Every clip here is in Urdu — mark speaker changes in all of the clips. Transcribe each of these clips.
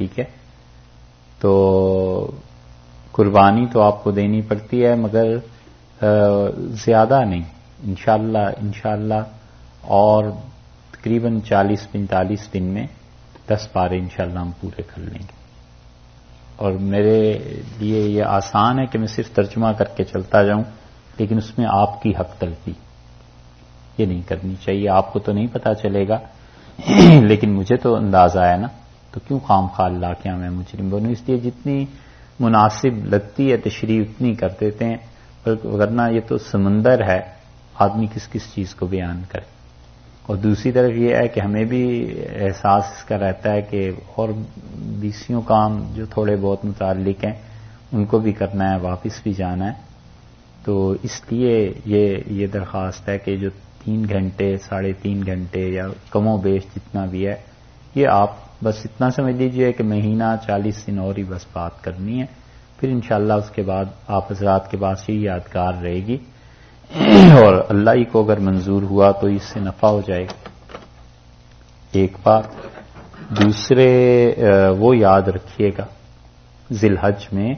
Speaker 1: ٹھیک ہے؟ تو قربانی تو آپ کو دینی پڑتی ہے مگر زیادہ نہیں، انشاءاللہ اور تقریباً 40-45 دن میں 10 پارے انشاءاللہ ہم پورے کر لیں گے. اور میرے لیے یہ آسان ہے کہ میں صرف ترجمہ کر کے چلتا جاؤں، لیکن اس میں آپ کی حق تلفی یہ نہیں کرنی چاہیے. آپ کو تو نہیں پتا چلے گا لیکن مجھے تو اندازہ ہے نا، تو کیوں خام خواہ اللہ کیا میں مجرم بنوں. اس لیے جتنی مناسب لگتی ہے تشریح اتنی کر دیتے ہیں، ورنہ یہ تو سمندر ہے، آدمی کس کس چیز کو بیان کرے. اور دوسری طرف یہ ہے کہ ہمیں بھی احساس اس کا رہتا ہے کہ اور 20 کام جو تھوڑے بہت متعلق ہیں ان کو بھی کرنا ہے، واپس بھی جانا ہے. تو اس لیے یہ درخواست ہے کہ جو 3 گھنٹے 3.5 گھنٹے یا کم و بیش جتنا بھی ہے، یہ آپ بس اتنا سمجھ لیجئے کہ مہینہ 40 دن اور ہی بس بات کرنی ہے. پھر انشاءاللہ اس کے بعد آپ حضرات کے پاس یہ یادگار رہے گی اور اللہ ہی کو اگر منظور ہوا تو اس سے نفع ہو جائے گا. ایک بات. دوسرے وہ یاد رکھیے گا، ذی الحج میں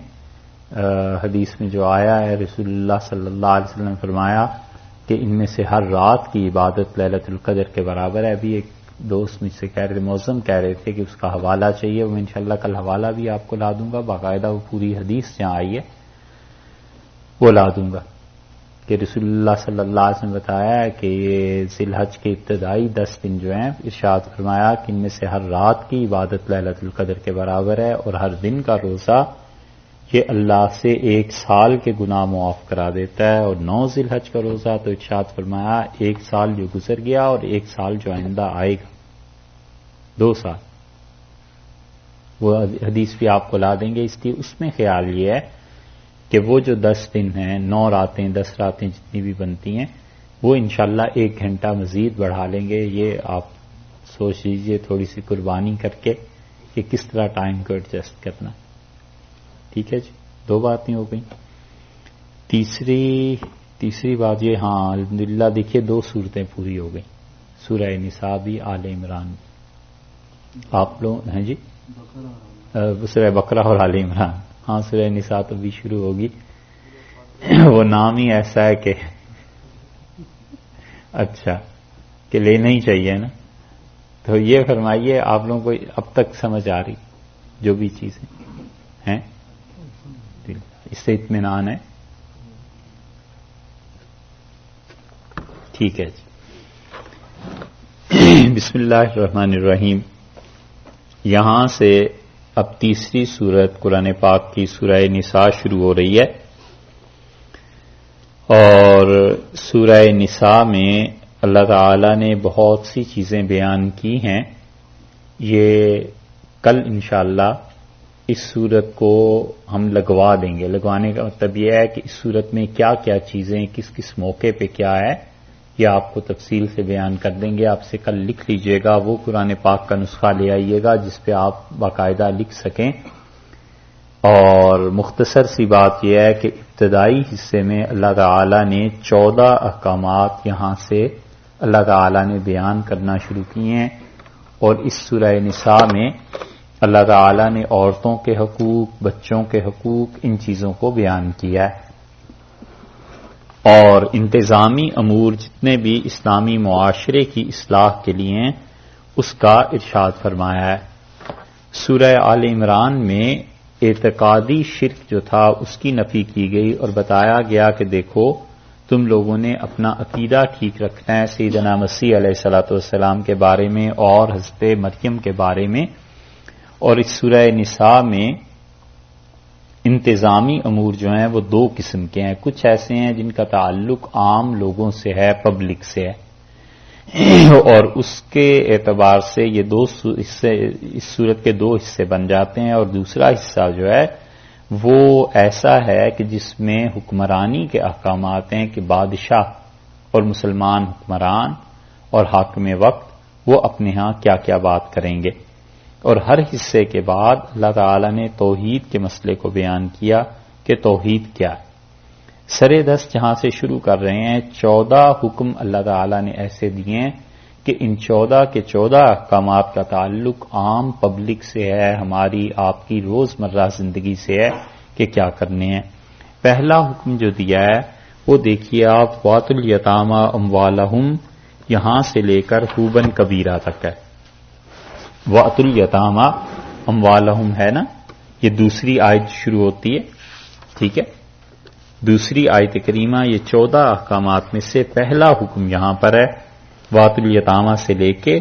Speaker 1: حدیث میں جو آیا ہے، رسول اللہ صلی اللہ علیہ وسلم نے فرمایا کہ ان میں سے ہر رات کی عبادت لیلۃ القدر کے برابر ہے. ابھی ایک دوست مجھ سے کہہ رہے تھے، معظم کہہ رہے تھے کہ اس کا حوالہ چاہیے. وہ انشاءاللہ کل حوالہ بھی آپ کو لا دوں گا، باقاعدہ وہ پوری حدیث جہاں آئی ہے وہ لا دوں گا کہ رسول اللہ صلی اللہ علیہ وسلم نے بتایا کہ یہ ذی الحج کے ابتدائی 10 دن جو ہیں، ارشاد فرمایا کہ ان میں سے ہر رات کی عبادت لیلۃ القدر کے برابر ہے، اور ہر دن کا روزہ یہ اللہ سے 1 سال کے گناہ معاف کرا دیتا ہے. اور 9 ذی الحج کا روزہ تو ارشاد فرمایا 1 سال جو گزر گیا اور 1 سال جو آئندہ آئے گا، 2 سال. وہ حدیث بھی آپ کو لا دیں گے. اس لیے اس میں خیال یہ ہے کہ وہ جو 10 دن ہیں، 9 راتیں 10 راتیں جتنی بھی بنتی ہیں، وہ انشاءاللہ 1 گھنٹہ مزید بڑھا لیں گے. یہ آپ سوچ لیجئے تھوڑی سی قربانی کر کے کہ کس طرح ٹائم کو ایڈجسٹ کرنا. ٹھیک ہے جی، 2 باتیں ہو گئیں. تیسری بات یہ، ہاں الحمدللہ دیکھیے 2 صورتیں پوری ہو گئیں، سورہ نساء بھی، آل عمران. آپ لوگ ہیں جی سورہ بقرہ اور آل عمران. ہاں سورہ نساء تو بھی شروع ہوگی، وہ نام ہی ایسا ہے کہ اچھا کہ لینا ہی چاہیے نا. تو یہ فرمائیے آپ لوگوں کو اب تک سمجھ آ رہی جو بھی چیزیں ہیں؟ اس سے اطمینان ہے؟ ٹھیک ہے جی. بسم اللہ الرحمن الرحیم. یہاں سے اب تیسری سورت قرآن پاک کی سورہ نساء شروع ہو رہی ہے، اور سورہ نساء میں اللہ تعالی نے بہت سی چیزیں بیان کی ہیں. یہ کل انشاءاللہ اس سورت کو ہم لگوا دیں گے. لگوانے کا مطلب یہ ہے کہ اس سورت میں کیا کیا چیزیں کس کس موقع پہ کیا ہے یہ آپ کو تفصیل سے بیان کر دیں گے. آپ سے کل لکھ لیجئے گا، وہ قرآن پاک کا نسخہ لے آئیے گا جس پہ آپ باقاعدہ لکھ سکیں. اور مختصر سی بات یہ ہے کہ ابتدائی حصے میں اللہ تعالی نے 14 احکامات یہاں سے اللہ تعالی نے بیان کرنا شروع کیے ہیں. اور اس سورہ نساء میں اللہ تعالی نے عورتوں کے حقوق، بچوں کے حقوق، ان چیزوں کو بیان کیا ہے. اور انتظامی امور جتنے بھی اسلامی معاشرے کی اصلاح کے لیے ہیں اس کا ارشاد فرمایا ہے. سورہ آل عمران میں اعتقادی شرک جو تھا اس کی نفی کی گئی اور بتایا گیا کہ دیکھو تم لوگوں نے اپنا عقیدہ ٹھیک رکھنا ہے سیدنا مسیح علیہ الصلوۃ والسلام کے بارے میں اور حضرت مریم کے بارے میں. اور اس سورہ نساء میں انتظامی امور جو ہیں وہ 2 قسم کے ہیں. کچھ ایسے ہیں جن کا تعلق عام لوگوں سے ہے، پبلک سے ہے، اور اس کے اعتبار سے یہ 2 حصے اس صورت کے 2 حصے بن جاتے ہیں. اور دوسرا حصہ جو ہے وہ ایسا ہے کہ جس میں حکمرانی کے احکامات ہیں کہ بادشاہ اور مسلمان حکمران اور حاکم وقت وہ اپنے ہاں کیا کیا بات کریں گے. اور ہر حصے کے بعد اللہ تعالی نے توحید کے مسئلے کو بیان کیا کہ توحید کیا ہے. سرے دست جہاں سے شروع کر رہے ہیں 14 حکم اللہ تعالی نے ایسے دیے ہیں کہ ان 14 کے 14 احکامات کا تعلق عام پبلک سے ہے، ہماری آپ کی روزمرہ زندگی سے ہے کہ کیا کرنے ہیں۔ پہلا حکم جو دیا ہے وہ دیکھیے آپ، وَآتُوا الْيَتَامَىٰ أَمْوَالَهُمْ، یہاں سے لے کر خوباً کبیرہ تک ہے۔ وَآتُوا الْيَتَامَىٰ أَمْوَالَهُمْ ہے نا، یہ دوسری آیت شروع ہوتی ہے، ٹھیک ہے، دوسری آیت کریمہ یہ 14 احکامات میں سے پہلا حکم یہاں پر ہے۔ وَآتُوا الْيَتَامَىٰ سے لے کے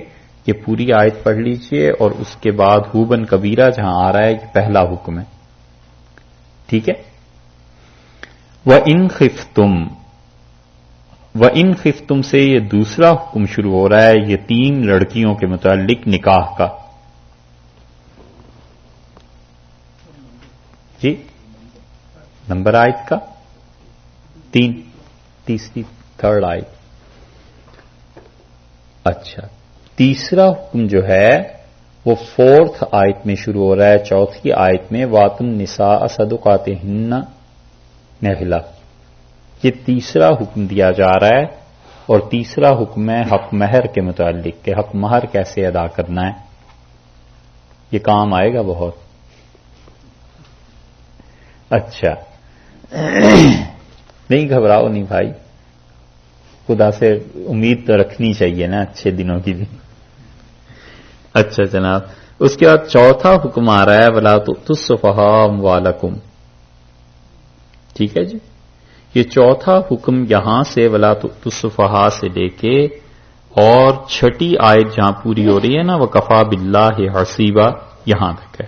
Speaker 1: یہ پوری آیت پڑھ لیجئے، اور اس کے بعد خوباً کبیرہ جہاں آ رہا ہے یہ پہلا حکم ہے، ٹھیک ہے۔ وَإِنْ خِفْتُمْ، وَإِنْ خِفْتُمْ سے یہ دوسرا حکم شروع ہو رہا ہے یہ 3 لڑکیوں کے متعلق نکاح کا۔ جی نمبر آیت کا 3، تیسری 3rd آیت۔ اچھا، تیسرا حکم جو ہے وہ 4th آیت میں شروع ہو رہا ہے، 4تھی آیت میں وَآتُوا النِّسَاءَ صَدُقَاتِهِنَّ نِحْلَةً، یہ تیسرا حکم دیا جا رہا ہے، اور تیسرا حکم ہے حق مہر کے متعلق کہ حق مہر کیسے ادا کرنا ہے۔ یہ کام آئے گا بہت۔ اچھا نہیں گھبراؤ نہیں بھائی، خدا سے امید تو رکھنی چاہیے نا اچھے دنوں کی بھی۔ اچھا جناب، اس کے بعد چوتھا حکم آ رہا ہے وَلَا تُؤْتُوا السُّفَهَاءَ أَمْوَالَكُمْ، ٹھیک ہے جی، یہ چوتھا حکم یہاں سے وَلَا تُؤْتُوا السُّفَهَاء سے لے کے اور 6ٹھی آیت جہاں پوری ہو رہی ہے نا وَكَفَىٰ بِاللَّهِ حَسِيبًا یہاں تک ہے،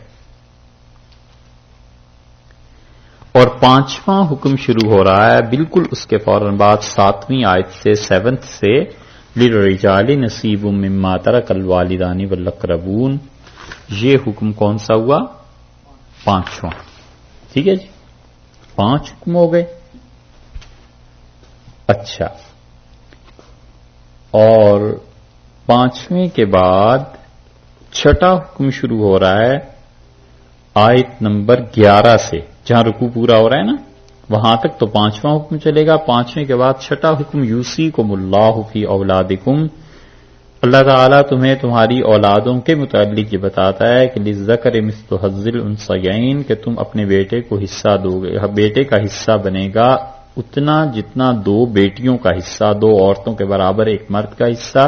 Speaker 1: اور 5واں حکم شروع ہو رہا ہے بالکل اس کے فوراً بعد 7ویں آیت سے 7th سے لِلرِّجَالِ نَصِيبٌ مِّمَّا تَرَكَ الْوَالِدَانِ وَالْأَقْرَبُونَ، یہ حکم کون سا ہوا؟ 5واں، ٹھیک ہے جی، 5 حکم ہو گئے۔ اچھا، اور 5ویں کے بعد 6ٹھا حکم شروع ہو رہا ہے آیت نمبر 11 سے، جہاں رکوع پورا ہو رہا ہے نا وہاں تک تو 5واں حکم چلے گا۔ 5ویں کے بعد 6ٹھا حکم یوصیکم اللہ فی اولادکم، اللہ تعالیٰ تمہیں تمہاری اولادوں کے متعلق یہ بتاتا ہے کہ للذکر مثل حظ الانثیین، کہ تم اپنے بیٹے کو حصہ دو گے، بیٹے کا حصہ بنے گا اتنا جتنا 2 بیٹیوں کا حصہ، 2 عورتوں کے برابر ایک مرد کا حصہ۔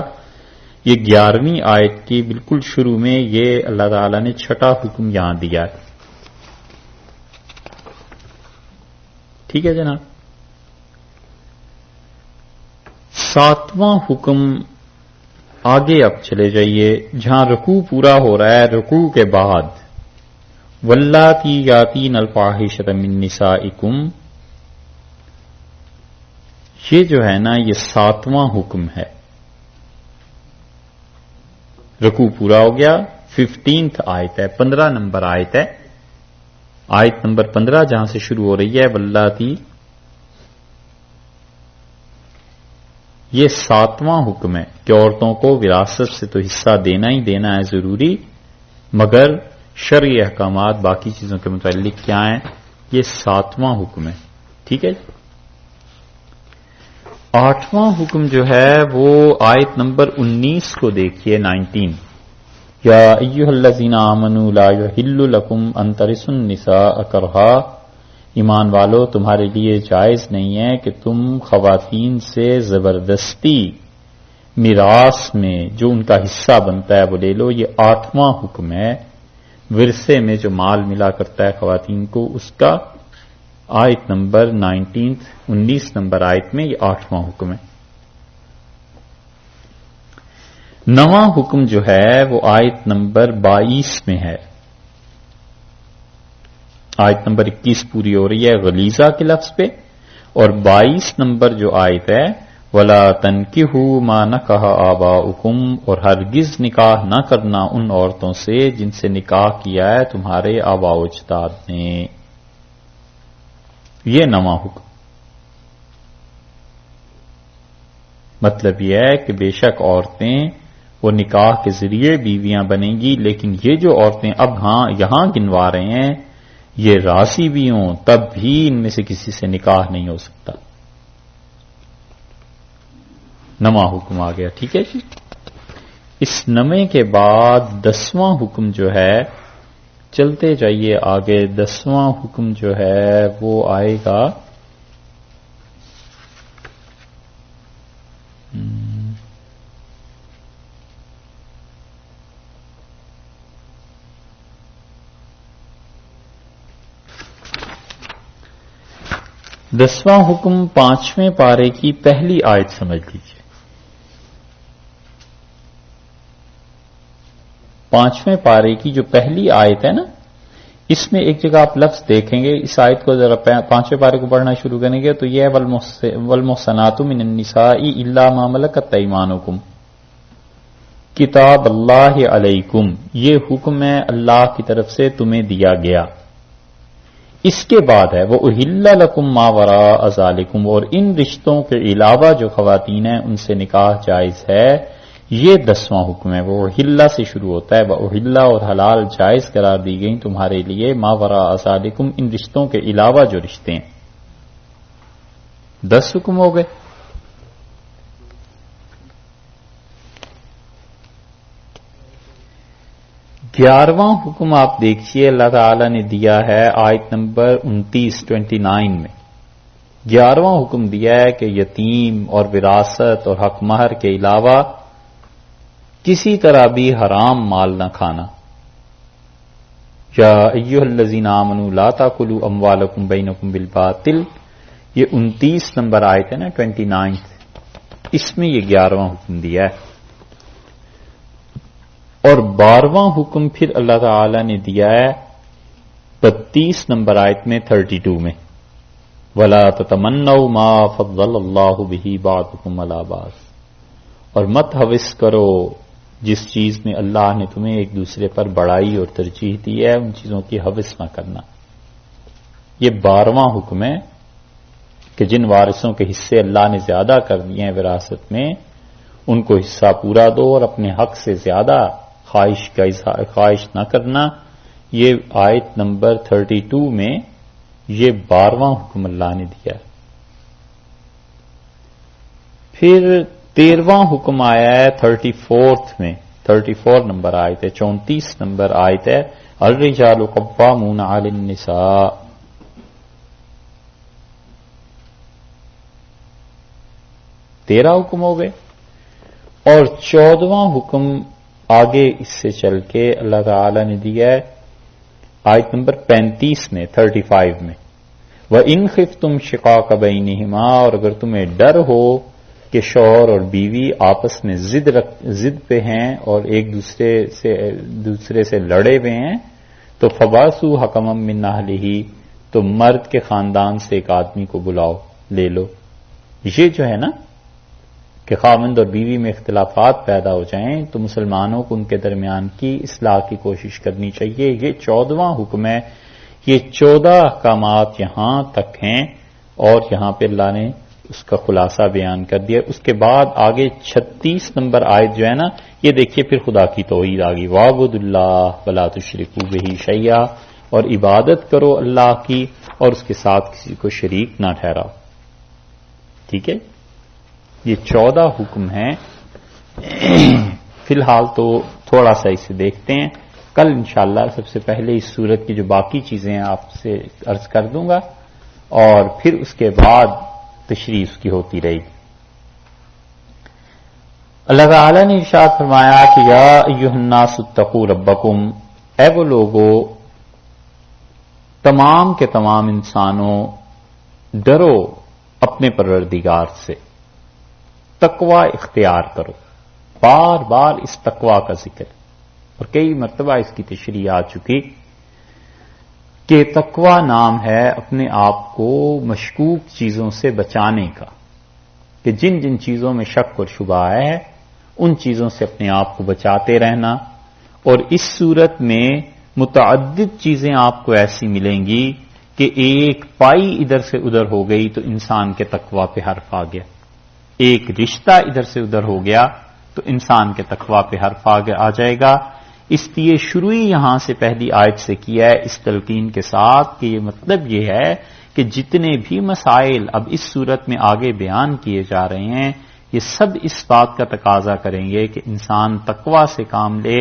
Speaker 1: یہ 11ویں آیت کی بالکل شروع میں یہ اللہ تعالیٰ نے 6ٹھا حکم یہاں دیا ہے، ٹھیک ہے جناب۔ 7واں حکم آگے اب چلے جائیے، جہاں رکوع پورا ہو رہا ہے رکوع کے بعد واللاتی یاتین الفاحشۃ من نسائکم، یہ جو ہے نا یہ 7واں حکم ہے۔ رکوع پورا ہو گیا، 15th آیت ہے، 15 نمبر آیت ہے، آیت نمبر 15 جہاں سے شروع ہو رہی ہے واللاتی، یہ 7واں حکم ہے کہ عورتوں کو وراثت سے تو حصہ دینا ہی دینا ہے ضروری، مگر شرعی احکامات باقی چیزوں کے متعلق کیا ہیں، یہ 7واں حکم ہے، ٹھیک ہے۔ 8واں حکم جو ہے وہ آیت نمبر 19 کو دیکھیے، 19، یا ایھا الذین آمنوا لا یحل لکم ان ترثوا النساء کرہا، ایمان والو تمہارے لیے جائز نہیں ہے کہ تم خواتین سے زبردستی میراث میں جو ان کا حصہ بنتا ہے وہ لے لو۔ یہ 8واں حکم ہے، ورثے میں جو مال ملا کرتا ہے خواتین کو اس کا، آیت نمبر 19 نمبر آیت میں یہ 8واں حکم ہے۔ 9واں حکم جو ہے وہ آیت نمبر 22 میں ہے، آیت نمبر 21 پوری ہو رہی ہے غلیظہ کے لفظ پہ، اور 22 نمبر جو آیت ہے وَلَا تَنْكِحُوا مَا نَكَحَ آبَاؤُكُمْ، اور ہرگز نکاح نہ کرنا ان عورتوں سے جن سے نکاح کیا ہے تمہارے آباء و اجداد نے، یہ 9واں حکم۔ مطلب یہ ہے کہ بے شک عورتیں وہ نکاح کے ذریعے بیویاں بنیں گی، لیکن یہ جو عورتیں اب یہاں گنوا رہے ہیں یہ راضی بھی ہوں تب بھی ان میں سے کسی سے نکاح نہیں ہو سکتا۔ 9واں حکم آ گیا، ٹھیک ہے جی۔ اس نمے کے بعد 10واں حکم جو ہے، چلتے جائیے آگے، 10واں حکم جو ہے وہ آئے گا دسواں حکم 5ویں پارے کی پہلی آیت سمجھ لیجیے۔ 5ویں پارے کی جو پہلی آیت ہے نا، اس میں ایک جگہ آپ لفظ دیکھیں گے، اس آیت کو ذرا 5ویں پارے کو پڑھنا شروع کریں گے تو یہ ہے والمحصنات من النساء الا ما ملکت ایمانکم کتاب اللہ علیکم، یہ حکم ہے اللہ کی طرف سے تمہیں دیا گیا۔ اس کے بعد ہے وہ احل لکم ما وراء ذالکم، اور ان رشتوں کے علاوہ جو خواتین ہیں ان سے نکاح جائز ہے، یہ 10واں حکم ہے۔ وہ احل سے شروع ہوتا ہے، وہ احل اور حلال جائز قرار دی گئی تمہارے لیے، ما وراء ذالکم، ان رشتوں کے علاوہ جو رشتے ہیں۔ 10 حکم ہو گئے۔ گیارہواں حکم آپ دیکھیے اللہ تعالی نے دیا ہے آیت نمبر 29 میں۔ 11واں حکم دیا ہے کہ یتیم اور وراثت اور حق مہر کے علاوہ کسی طرح بھی حرام مال نہ کھانا۔ یا ایھا الذین آمنوا لا تاکلوا اموالکم بینکم بالباطل، یہ 29 نمبر آیت ہے نا، 29، اس میں یہ 11واں حکم دیا ہے۔ اور 12واں حکم پھر اللہ تعالی نے دیا ہے 32 نمبر آیت میں 32 میں، وَلَا تَتَمَنَّوْا مَا فَضَّلَ اللَّهُ بِهِ بَعْضَكُمْ عَلَىٰ بَعْضٍ، اور مت ہوس کرو جس چیز میں اللہ نے تمہیں ایک دوسرے پر بڑائی اور ترجیح دی ہے، ان چیزوں کی ہوس نہ کرنا۔ یہ 12واں حکم ہے کہ جن وارثوں کے حصے اللہ نے زیادہ کر دیے ہیں وراثت میں، ان کو حصہ پورا دو اور اپنے حق سے زیادہ خواہش نہ کرنا۔ یہ آیت نمبر 32 میں یہ 12واں حکم اللہ نے دیا ہے۔ پھر 13واں حکم آیا ہے 34 میں، 34 نمبر آیت ہے، 34 نمبر آیت ہے، الرجال قوامون علی النساء۔ تیرہ حکم ہو گئے۔ اور 14واں حکم آگے اس سے چل کے اللہ تعالی نے دیا ہے آیت نمبر 35 میں، 35 میں، وَإِنْ خِفْتُمْ شِقَاقَ بَيْنِهِمَا، اور اگر تمہیں ڈر ہو کہ شوہر اور بیوی آپس میں ضد پہ ہیں اور ایک دوسرے سے لڑے ہوئے ہیں، تو فَبَعْثُوا حَكَمًا مِّنْ أَهْلِهِ، تو مرد کے خاندان سے ایک آدمی کو بلاؤ، لے لو۔ یہ جو ہے نا کہ خاوند اور بیوی میں اختلافات پیدا ہو جائیں تو مسلمانوں کو ان کے درمیان کی اصلاح کی کوشش کرنی چاہیے۔ یہ 14واں حکم ہے۔ یہ 14 احکامات یہاں تک ہیں اور یہاں پہ اللہ نے اس کا خلاصہ بیان کر دیا۔ اس کے بعد آگے 36 نمبر آیت جو ہے نا، یہ دیکھیے پھر خدا کی توحید آ گئی، وَاعْبُدُوا اللَّهَ وَلَا تُشْرِكُوا بِهِ شَيْئًا، اور عبادت کرو اللہ کی اور اس کے ساتھ کسی کو شریک نہ ٹھہراؤ۔ ٹھیک ہے، یہ 14 حکم ہیں۔ فی الحال تو تھوڑا سا اسے دیکھتے ہیں، کل انشاءاللہ سب سے پہلے اس سورت کی جو باقی چیزیں ہیں آپ سے عرض کر دوں گا اور پھر اس کے بعد تشریح اس کی ہوتی رہے گی۔ اللہ تعالی نے ارشاد فرمایا کہ یا ایھا الناس اتقوا ربکم، اے وہ لوگو، تمام کے تمام انسانوں ڈرو اپنے پروردگار سے، تقوی اختیار کرو۔ بار بار اس تقوی کا ذکر اور کئی مرتبہ اس کی تشریح آ چکی کہ تقوی نام ہے اپنے آپ کو مشکوک چیزوں سے بچانے کا، کہ جن جن چیزوں میں شک اور شبہ ہے ان چیزوں سے اپنے آپ کو بچاتے رہنا۔ اور اس صورت میں متعدد چیزیں آپ کو ایسی ملیں گی کہ ایک پائی ادھر سے ادھر ہو گئی تو انسان کے تقوی پہ حرف آ گیا، ایک رشتہ ادھر سے ادھر ہو گیا تو انسان کے تقوی پہ حرف آ جائے گا۔ اس لیے شروع ہی یہاں سے پہلی آیت سے کیا ہے اس تلقین کے ساتھ کہ یہ مطلب یہ ہے کہ جتنے بھی مسائل اب اس صورت میں آگے بیان کیے جا رہے ہیں یہ سب اس بات کا تقاضا کریں گے کہ انسان تقوی سے کام لے،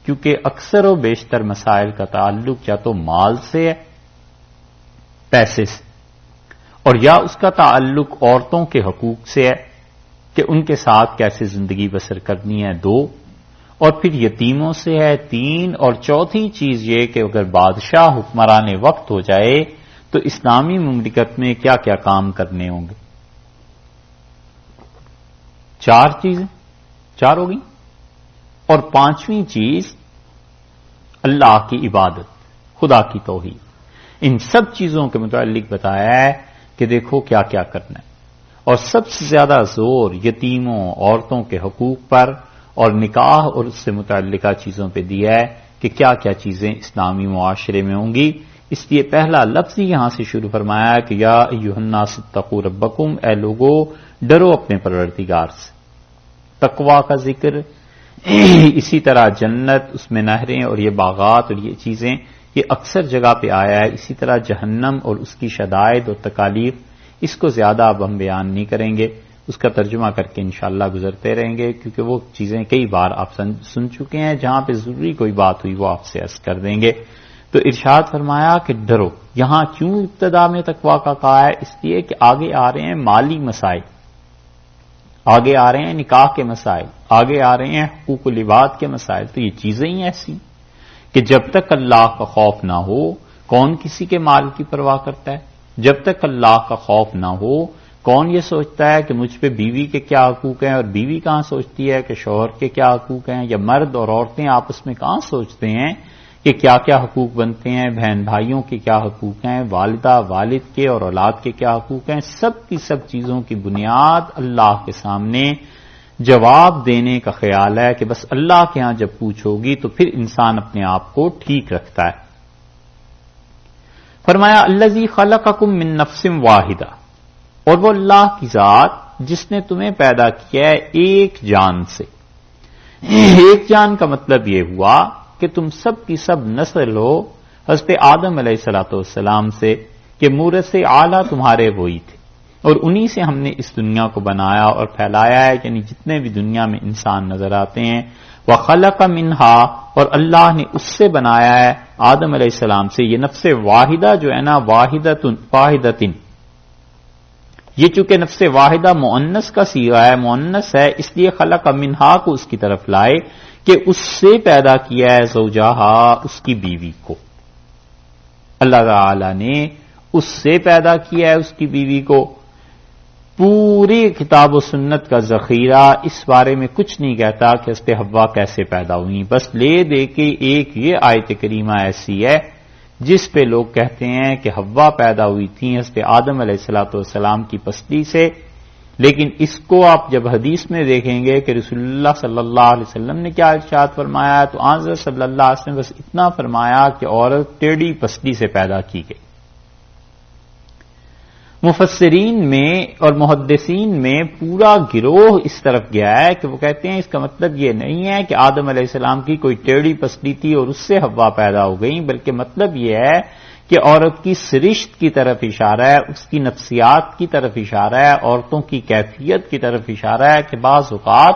Speaker 1: کیونکہ اکثر و بیشتر مسائل کا تعلق یا تو مال سے ہے، پیسے سے، اور یا اس کا تعلق عورتوں کے حقوق سے ہے کہ ان کے ساتھ کیسے زندگی بسر کرنی ہے، 2، اور پھر یتیموں سے ہے، 3، اور چوتھی چیز یہ کہ اگر بادشاہ حکمران وقت ہو جائے تو اسلامی مملکت میں کیا کیا کام کرنے ہوں گے۔ 4 چیزیں، 4 ہو گئی، اور 5ویں چیز اللہ کی عبادت، خدا کی توحید۔ ان سب چیزوں کے متعلق بتایا ہے کہ دیکھو کیا کیا کرنا ہے، اور سب سے زیادہ زور یتیموں، عورتوں کے حقوق پر اور نکاح اور اس سے متعلقہ چیزوں پہ دیا ہے کہ کیا کیا چیزیں اسلامی معاشرے میں ہوں گی۔ اس لیے پہلا لفظ ہی یہاں سے شروع فرمایا کہ یا ایھا الناس اتقوا ربکم، اے لوگو ڈرو اپنے پروردگار سے۔ تقوی کا ذکر، اسی طرح جنت، اس میں نہریں اور یہ باغات اور یہ چیزیں، یہ اکثر جگہ پہ آیا ہے۔ اسی طرح جہنم اور اس کی شدائد اور تکالیف، اس کو زیادہ اب ہم بیان نہیں کریں گے، اس کا ترجمہ کر کے انشاءاللہ گزرتے رہیں گے، کیونکہ وہ چیزیں کئی بار آپ سن چکے ہیں، جہاں پہ ضروری کوئی بات ہوئی وہ آپ سے عرض کر دیں گے۔ تو ارشاد فرمایا کہ ڈرو۔ یہاں کیوں ابتدا میں تقویٰ کا کہا ہے؟ اس لیے کہ آگے آ رہے ہیں مالی مسائل، آگے آ رہے ہیں نکاح کے مسائل، آگے آ رہے ہیں حقوق العباد کے مسائل۔ تو یہ چیزیں ہی ایسی کہ جب تک اللہ کا خوف نہ ہو، کون کسی کے مال کی پرواہ کرتا ہے؟ جب تک اللہ کا خوف نہ ہو، کون یہ سوچتا ہے کہ مجھ پہ بیوی کے کیا حقوق ہیں، اور بیوی کہاں سوچتی ہے کہ شوہر کے کیا حقوق ہیں، یا مرد اور عورتیں آپس میں کہاں سوچتے ہیں کہ کیا کیا حقوق بنتے ہیں، بہن بھائیوں کے کیا حقوق ہیں، والدہ والد کے اور اولاد کے کیا حقوق ہیں۔ سب کی سب چیزوں کی بنیاد اللہ کے سامنے جواب دینے کا خیال ہے کہ بس اللہ کے ہاں جب پوچھو گی تو پھر انسان اپنے آپ کو ٹھیک رکھتا ہے۔ فرمایا الذی خلقکم من نفس واحدہ، اور وہ اللہ کی ذات جس نے تمہیں پیدا کیا ہے ایک جان سے۔ ایک جان کا مطلب یہ ہوا کہ تم سب کی سب نسل ہو حضرت آدم علیہ السلام سے، کہ مورث اعلیٰ تمہارے وہی تھے، اور انہی سے ہم نے اس دنیا کو بنایا اور پھیلایا ہے، یعنی جتنے بھی دنیا میں انسان نظر آتے ہیں۔ وَخَلَقَ مِنْهَا، اور اللہ نے اس سے بنایا ہے آدم علیہ السلام سے۔ یہ نفس واحدہ جو ہے نا، واحدتن، یہ چونکہ نفس واحدہ مؤنث کا صیغہ ہے، مؤنث ہے، اس لیے خلق منہا کو اس کی طرف لائے کہ اس سے پیدا کیا ہے زوجہا، اس کی بیوی کو۔ اللہ تعالی نے اس سے پیدا کیا ہے اس کی بیوی کو۔ پوری کتاب و سنت کا ذخیرہ اس بارے میں کچھ نہیں کہتا کہ حضرت حوا کیسے پیدا ہوئی، بس لے دے کے ایک یہ آیت کریمہ ایسی ہے جس پہ لوگ کہتے ہیں کہ حوا پیدا ہوئی تھی حضرت آدم علیہ السلام کی پسلی سے، لیکن اس کو آپ جب حدیث میں دیکھیں گے کہ رسول اللہ صلی اللہ علیہ وسلم نے کیا ارشاد فرمایا، تو حضرت صلی اللہ علیہ وسلم نے بس اتنا فرمایا کہ عورت ٹیڑھی پسلی سے پیدا کی گئی۔ مفسرین میں اور محدثین میں پورا گروہ اس طرف گیا ہے کہ وہ کہتے ہیں اس کا مطلب یہ نہیں ہے کہ آدم علیہ السلام کی کوئی ٹیڑھی پسلی تھی اور اس سے حوا پیدا ہو گئی، بلکہ مطلب یہ ہے کہ عورت کی سرشت کی طرف اشارہ ہے، اس کی نفسیات کی طرف اشارہ ہے، عورتوں کی کیفیت کی طرف اشارہ ہے کہ بعض اوقات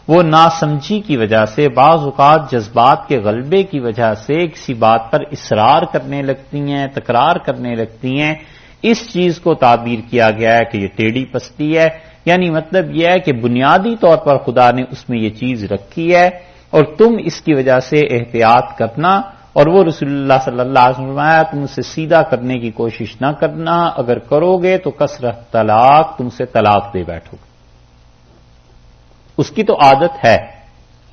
Speaker 1: وہ ناسمجھی کی وجہ سے، بعض اوقات جذبات کے غلبے کی وجہ سے کسی بات پر اصرار کرنے لگتی ہیں، تکرار کرنے لگتی ہیں۔ اس چیز کو تعبیر کیا گیا ہے کہ یہ ٹیڑھی پستی ہے، یعنی مطلب یہ ہے کہ بنیادی طور پر خدا نے اس میں یہ چیز رکھی ہے اور تم اس کی وجہ سے احتیاط کرنا، اور وہ رسول اللہ صلی اللہ علیہ وسلم نے تم اسے سیدھا کرنے کی کوشش نہ کرنا، اگر کرو گے تو کثرت طلاق، تم سے طلاق دے بیٹھو گے۔ اس کی تو عادت ہے،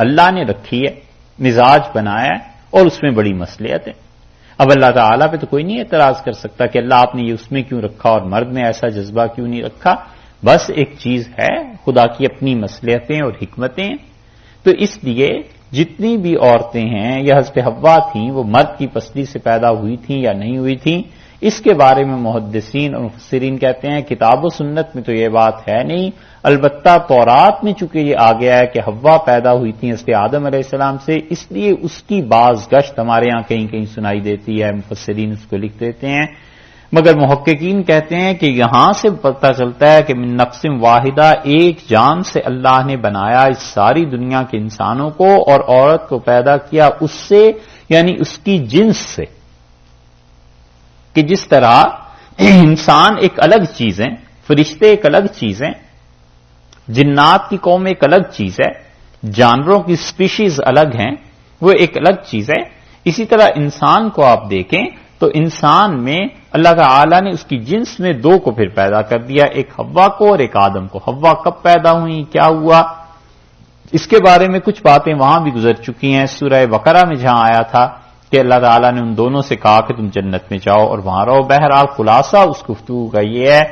Speaker 1: اللہ نے رکھی ہے، مزاج بنایا ہے، اور اس میں بڑی مصلحت ہے۔ اب اللہ تعالیٰ پہ تو کوئی نہیں اعتراض کر سکتا کہ اللہ آپ نے یہ اس میں کیوں رکھا اور مرد میں ایسا جذبہ کیوں نہیں رکھا، بس ایک چیز ہے، خدا کی اپنی مصلحتیں اور حکمتیں۔ تو اس لیے جتنی بھی عورتیں ہیں یا حضرت حوا تھیں وہ مرد کی پسلی سے پیدا ہوئی تھیں یا نہیں ہوئی تھیں، اس کے بارے میں محدثین اور مفسرین کہتے ہیں کتاب و سنت میں تو یہ بات ہے نہیں، البتہ تورات میں چونکہ یہ آ گیا ہے کہ حوا پیدا ہوئی تھی حضرت آدم علیہ السلام سے، اس لیے اس کی باز گشت ہمارے ہاں کہیں کہیں سنائی دیتی ہے، مفسرین اس کو لکھ دیتے ہیں۔ مگر محققین کہتے ہیں کہ یہاں سے پتہ چلتا ہے کہ من نفس واحدہ، ایک جان سے اللہ نے بنایا اس ساری دنیا کے انسانوں کو، اور عورت کو پیدا کیا اس سے، یعنی اس کی جنس سے، کہ جس طرح انسان ایک الگ چیز ہے، فرشتے ایک الگ چیز ہیں، جنات کی قوم ایک الگ چیز ہے، جانوروں کی سپیشیز الگ ہیں، وہ ایک الگ چیز ہے، اسی طرح انسان کو آپ دیکھیں تو انسان میں اللہ تعالی نے اس کی جنس میں دو کو پھر پیدا کر دیا، ایک حوا کو اور ایک آدم کو۔ حوا کب پیدا ہوئی، کیا ہوا، اس کے بارے میں کچھ باتیں وہاں بھی گزر چکی ہیں۔ سورہ بقرہ میں جہاں آیا تھا کہ اللہ تعالیٰ نے ان دونوں سے کہا کہ تم جنت میں جاؤ اور وہاں رہو۔ بہرحال خلاصہ اس گفتگو کا یہ ہے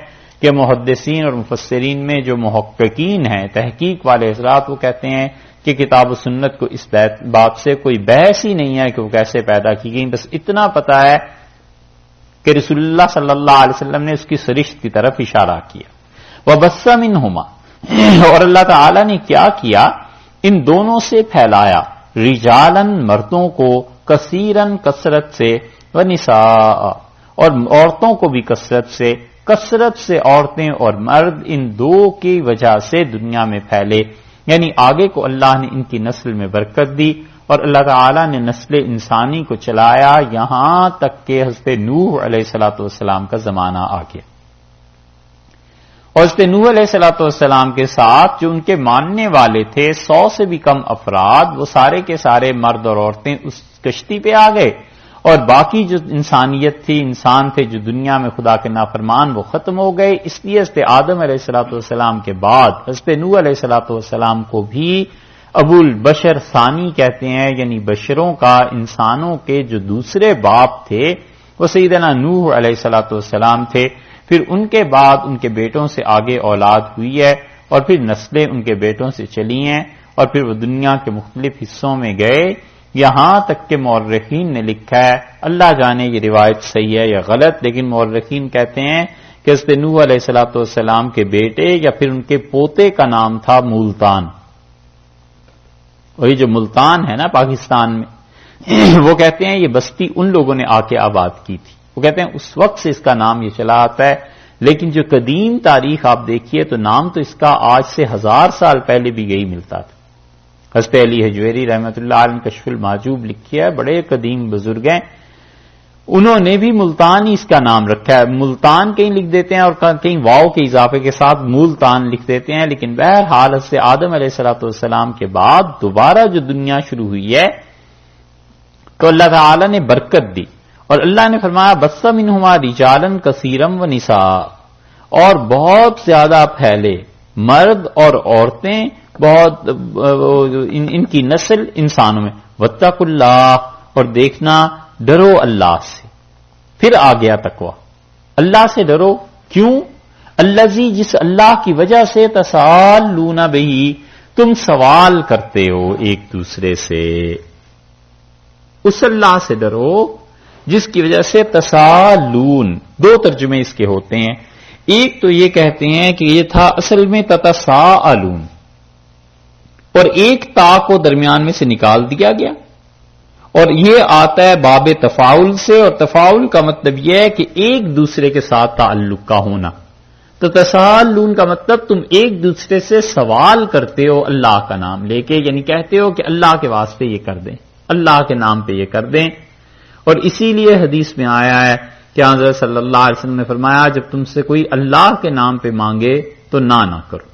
Speaker 1: کہ محدثین اور مفسرین میں جو محققین ہیں، تحقیق والے حضرات، وہ کہتے ہیں کہ کتاب و سنت کو اس بات سے کوئی بحث ہی نہیں ہے کہ وہ کیسے پیدا کی گئی، بس اتنا پتا ہے کہ رسول اللہ صلی اللہ علیہ وسلم نے اس کی سرشت کی طرف اشارہ کیا۔ وَبَثَّ مِنْهُمَا، اور اللہ تعالی نے کیا کیا، ان دونوں سے پھیلایا، رجالن مردوں کو، کثیرن کثرت سے، ونساء اور عورتوں کو بھی کثرت سے عورتیں اور مرد ان دو کی وجہ سے دنیا میں پھیلے، یعنی آگے کو اللہ نے ان کی نسل میں برکت دی، اور اللہ تعالی نے نسل انسانی کو چلایا یہاں تک کہ حضرت نوح علیہ الصلوۃ والسلام کا زمانہ آ گیا۔ اور حضرت نوح علیہ الصلوۃ والسلام کے ساتھ جو ان کے ماننے والے تھے 100 سے بھی کم افراد، وہ سارے کے سارے مرد اور عورتیں اس کشتی پہ آ گئے، اور باقی جو انسانیت تھی، انسان تھے جو دنیا میں خدا کے نافرمان، وہ ختم ہو گئے۔ اس لیے حضرت آدم علیہ الصلوۃ والسلام کے بعد حضرت نوح علیہ الصلوۃ والسلام کو بھی ابو البشر ثانی کہتے ہیں، یعنی بشروں کا، انسانوں کے جو دوسرے باپ تھے وہ سیدنا نوح علیہ الصلوۃ والسلام تھے۔ پھر ان کے بعد ان کے بیٹوں سے آگے اولاد ہوئی ہے، اور پھر نسلیں ان کے بیٹوں سے چلی ہیں، اور پھر وہ دنیا کے مختلف حصوں میں گئے، یہاں تک کہ مورخین نے لکھا ہے، اللہ جانے یہ روایت صحیح ہے یا غلط، لیکن مورخین کہتے ہیں کہ حضرت نوح علیہ الصلوۃ والسلام کے بیٹے یا پھر ان کے پوتے کا نام تھا مولتان۔ وہی جو ملتان ہے نا پاکستان میں، وہ کہتے ہیں یہ بستی ان لوگوں نے آ کے آباد کی تھی، وہ کہتے ہیں اس وقت سے اس کا نام یہ چلا آتا ہے، لیکن جو قدیم تاریخ آپ دیکھیے تو نام تو اس کا آج سے 1000 سال پہلے بھی یہی ملتا تھا۔ حضرت علی حجویری رحمۃ اللہ علیہ نے کشف المعجوب لکھی ہے، بڑے قدیم بزرگ ہیں، انہوں نے بھی ملتان ہی اس کا نام رکھا ہے۔ ملتان کہیں لکھ دیتے ہیں اور کہیں واو کے اضافے کے ساتھ مولتان لکھ دیتے ہیں، لیکن بہرحال سے آدم علیہ الصلوۃ والسلام کے بعد دوبارہ جو دنیا شروع ہوئی ہے تو اللہ تعالی نے برکت دی، اور اللہ نے فرمایا بث منہما رجالا کثیرا ونساء، اور بہت زیادہ پھیلے مرد اور عورتیں، بہت ان کی نسل انسانوں میں۔ واتقوا اللہ، اور دیکھنا ڈرو اللہ سے۔ پھر آ گیا تقویٰ، اللہ سے ڈرو، کیوں؟ الذی، جس اللہ کی وجہ سے تسالون بہ، تم سوال کرتے ہو ایک دوسرے سے، اس اللہ سے ڈرو جس کی وجہ سے تسالون، دو ترجمے اس کے ہوتے ہیں، ایک تو یہ کہتے ہیں کہ یہ تھا اصل میں تتساءلون، اور ایک تا کو درمیان میں سے نکال دیا گیا، اور یہ آتا ہے باب تفاعل سے، اور تفاعل کا مطلب یہ ہے کہ ایک دوسرے کے ساتھ تعلق کا ہونا۔ تو تسالون کا مطلب تم ایک دوسرے سے سوال کرتے ہو اللہ کا نام لے کے، یعنی کہتے ہو کہ اللہ کے واسطے یہ کر دیں، اللہ کے نام پہ یہ کر دیں۔ اور اسی لیے حدیث میں آیا ہے کہ حضرت صلی اللہ علیہ وسلم نے فرمایا جب تم سے کوئی اللہ کے نام پہ مانگے تو نہ کرو،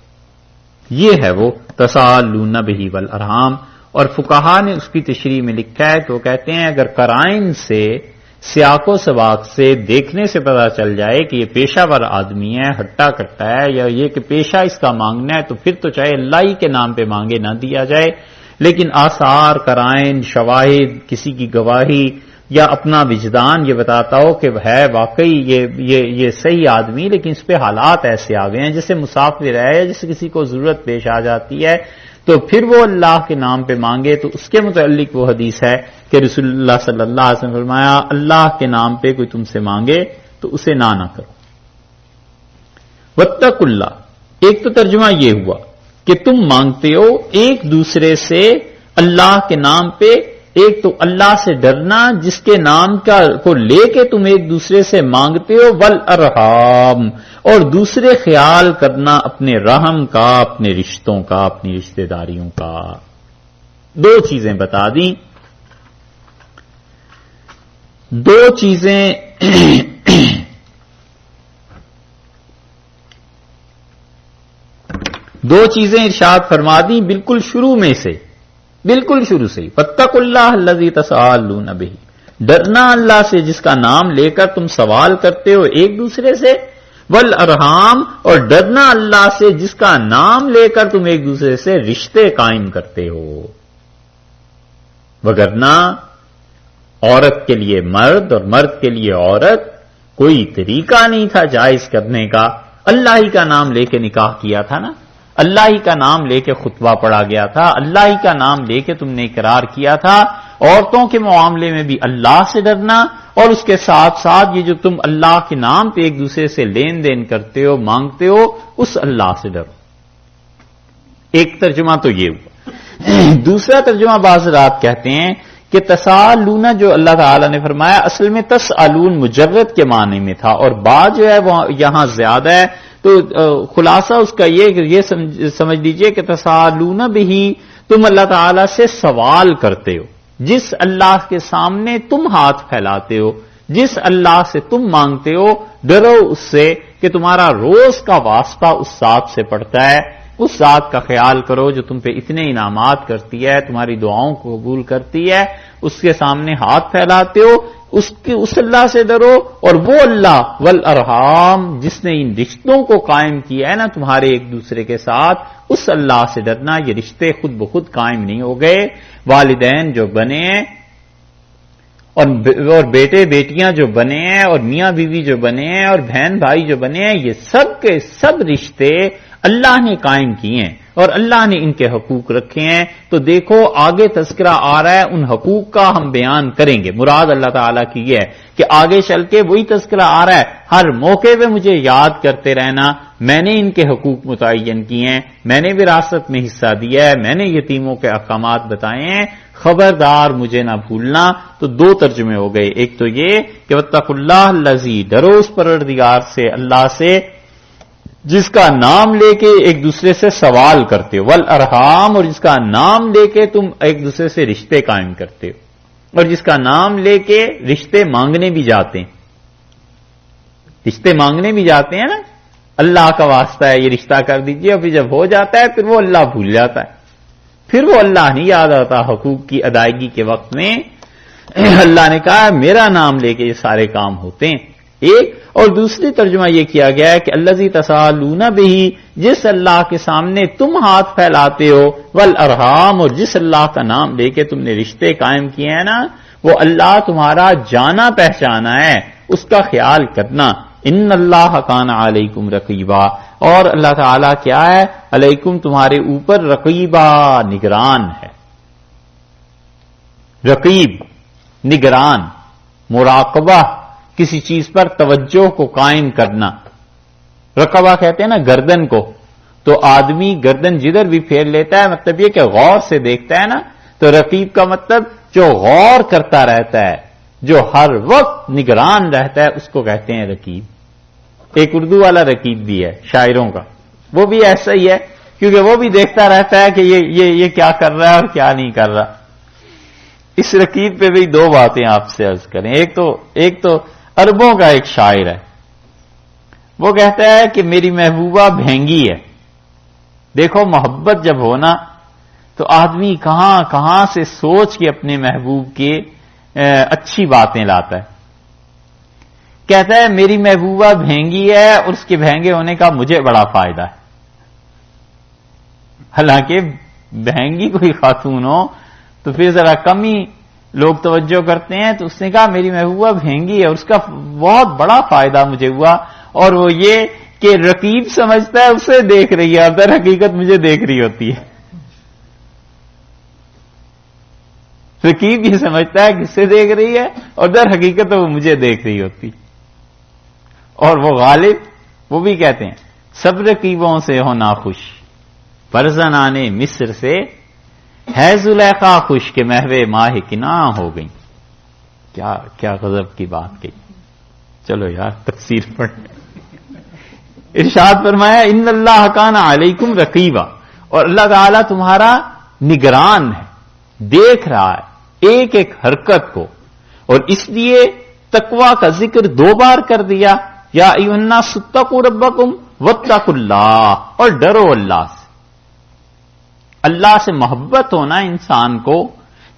Speaker 1: یہ ہے وہ تسالون بہ والارحام۔ اور فقہا نے اس کی تشریح میں لکھا ہے کہ وہ کہتے ہیں اگر قرائن سے، سیاق و سباق سے، دیکھنے سے پتہ چل جائے کہ یہ پیشہ ور آدمی ہے، ہٹا کٹا ہے، یا یہ کہ پیشہ اس کا مانگنا ہے، تو پھر تو چاہے اللہ ہی کے نام پہ مانگے نہ دیا جائے، لیکن آثار، قرائن، شواہد، کسی کی گواہی یا اپنا وجدان یہ بتاتا ہو کہ ہے واقعی یہ صحیح آدمی، لیکن اس پہ حالات ایسے آ گئے ہیں جیسے مسافر ہے یا جیسے کسی کو ضرورت پیش آ جاتی ہے، تو پھر وہ اللہ کے نام پہ مانگے۔ تو اس کے متعلق وہ حدیث ہے کہ رسول اللہ صلی اللہ علیہ وسلم نے فرمایا اللہ کے نام پہ کوئی تم سے مانگے تو اسے نہ کرو۔ واتقوا اللہ، ایک تو ترجمہ یہ ہوا کہ تم مانگتے ہو ایک دوسرے سے اللہ کے نام پہ، ایک تو اللہ سے ڈرنا جس کے نام کو لے کے تم ایک دوسرے سے مانگتے ہو، والارحام، اور دوسرے خیال کرنا اپنے رحم کا، اپنے رشتوں کا، اپنی رشتہ داریوں کا. دو چیزیں بتا دیں، دو چیزیں ارشاد فرما دی بالکل شروع میں سے، بالکل شروع سے. فاتقوا اللہ الذی تساءلون بہ، ڈرنا اللہ سے جس کا نام لے کر تم سوال کرتے ہو ایک دوسرے سے، والارحام، اور ڈرنا اللہ سے جس کا نام لے کر تم ایک دوسرے سے رشتے قائم کرتے ہو. وگرنہ عورت کے لیے مرد اور مرد کے لیے عورت کوئی طریقہ نہیں تھا جائز کرنے کا. اللہ ہی کا نام لے کے نکاح کیا تھا نا، اللہ ہی کا نام لے کے خطبہ پڑھا گیا تھا، اللہ ہی کا نام لے کے تم نے اقرار کیا تھا. عورتوں کے معاملے میں بھی اللہ سے ڈرنا، اور اس کے ساتھ ساتھ یہ جو تم اللہ کے نام پہ ایک دوسرے سے لین دین کرتے ہو، مانگتے ہو، اس اللہ سے ڈرو. ایک ترجمہ تو یہ ہوا. دوسرا ترجمہ بعض رات کہتے ہیں کہ تسالون جو اللہ تعالی نے فرمایا اصل میں تسالون مجرد کے معنی میں تھا، اور بعض جو ہے وہ یہاں زیادہ ہے. تو خلاصہ اس کا یہ سمجھ لیجئے کہ تسالون بہی، تم اللہ تعالی سے سوال کرتے ہو، جس اللہ کے سامنے تم ہاتھ پھیلاتے ہو، جس اللہ سے تم مانگتے ہو، ڈرو اس سے کہ تمہارا روز کا واسطہ اس ذات سے پڑتا ہے. اس ذات کا خیال کرو جو تم پہ اتنے انعامات کرتی ہے، تمہاری دعاؤں کو قبول کرتی ہے، اس کے سامنے ہاتھ پھیلاتے ہو، اس اللہ سے ڈرو. اور وہ اللہ والارحام جس نے ان رشتوں کو قائم کیا ہے نا تمہارے ایک دوسرے کے ساتھ، اس اللہ سے ڈرنا. یہ رشتے خود بخود قائم نہیں ہو گئے. والدین جو بنے ہیں اور بیٹے بیٹیاں جو بنے ہیں اور میاں بیوی جو بنے ہیں اور بہن بھائی جو بنے ہیں، یہ سب کے سب رشتے اللہ نے قائم کیے ہیں اور اللہ نے ان کے حقوق رکھے ہیں. تو دیکھو آگے تذکرہ آ رہا ہے ان حقوق کا، ہم بیان کریں گے. مراد اللہ تعالیٰ کی یہ ہے کہ آگے چل کے وہی تذکرہ آ رہا ہے، ہر موقع پہ مجھے یاد کرتے رہنا، میں نے ان کے حقوق متعین کیے ہیں، میں نے وراثت میں حصہ دیا ہے، میں نے یتیموں کے احکامات بتائے ہیں، خبردار مجھے نہ بھولنا. تو دو ترجمے ہو گئے. ایک تو یہ کہ واتقوا اللہ الذی، ڈرو اس پروردگار سے، اللہ سے جس کا نام لے کے ایک دوسرے سے سوال کرتے ہو، والارحام، اور جس کا نام لے کے تم ایک دوسرے سے رشتے قائم کرتے ہو، اور جس کا نام لے کے رشتے مانگنے بھی جاتے ہیں. رشتے مانگنے بھی جاتے ہیں نا، اللہ کا واسطہ ہے یہ رشتہ کر دیجئے، اور پھر جب ہو جاتا ہے پھر وہ اللہ بھول جاتا ہے، پھر وہ اللہ نہیں یاد آتا. حقوق کی ادائیگی کے وقت میں اللہ نے کہا میرا نام لے کے یہ سارے کام ہوتے ہیں. ایک اور دوسری ترجمہ یہ کیا گیا ہے کہ الذی تسالون بہ، جس اللہ کے سامنے تم ہاتھ پھیلاتے ہو، والارحام، اور جس اللہ کا نام لے کے تم نے رشتے قائم کیے ہیں نا، وہ اللہ تمہارا جانا پہچانا ہے، اس کا خیال کرنا. ان اللہ کان علیکم رقیبا، اور اللہ تعالیٰ کیا ہے علیکم تمہارے اوپر رقیبا، نگران ہے. رقیب نگران، مراقبہ، کسی چیز پر توجہ کو قائم کرنا. رقبہ کہتے ہیں نا گردن کو، تو آدمی گردن جدھر بھی پھیر لیتا ہے مطلب یہ کہ غور سے دیکھتا ہے نا. تو رقیب کا مطلب جو غور کرتا رہتا ہے، جو ہر وقت نگران رہتا ہے، اس کو کہتے ہیں رقیب. ایک اردو والا رقیب بھی ہے شاعروں کا، وہ بھی ایسا ہی ہے کیونکہ وہ بھی دیکھتا رہتا ہے کہ یہ کیا کر رہا ہے اور کیا نہیں کر رہا. اس رقیب پہ بھی دو باتیں آپ سے عرض کریں. ایک تو عربوں کا ایک شاعر ہے، وہ کہتا ہے کہ میری محبوبہ بھینگی ہے. دیکھو محبت جب ہونا تو آدمی کہاں کہاں سے سوچ کے اپنے محبوب کے اچھی باتیں لاتا ہے. کہتا ہے میری محبوبہ بھینگی ہے اور اس کے بھینگے ہونے کا مجھے بڑا فائدہ ہے. حالانکہ بھینگی کوئی خاتون ہو تو پھر ذرا کم ہی لوگ توجہ کرتے ہیں. تو اس نے کہا میری محبوبہ بھینگی ہے اور اس کا بہت بڑا فائدہ مجھے ہوا، اور وہ یہ کہ رقیب سمجھتا ہے اسے دیکھ رہی ہے، در حقیقت مجھے دیکھ رہی ہوتی ہے. رقیب یہ سمجھتا ہے کس سے دیکھ رہی ہے اور در حقیقت وہ مجھے دیکھ رہی ہوتی. اور وہ غالب وہ بھی کہتے ہیں سب رقیبوں سے ہو ناخوش، فرزنان مصر سے ہے زلیخا خوش کے محوے ماہ کنا ہو گئی. کیا غضب کی بات کہی. چلو یار تفسیر پڑھ. ارشاد فرمایا ان اللہ کان علیکم رقیبا، اور اللہ تعالیٰ تمہارا نگران ہے، دیکھ رہا ہے ایک ایک حرکت کو. اور اس لیے تقوی کا ذکر 2 بار کر دیا. یا ایھا الناس اتقوا ربکم واتقوا اللہ، اور ڈرو اللہ سے. اللہ سے محبت ہونا انسان کو،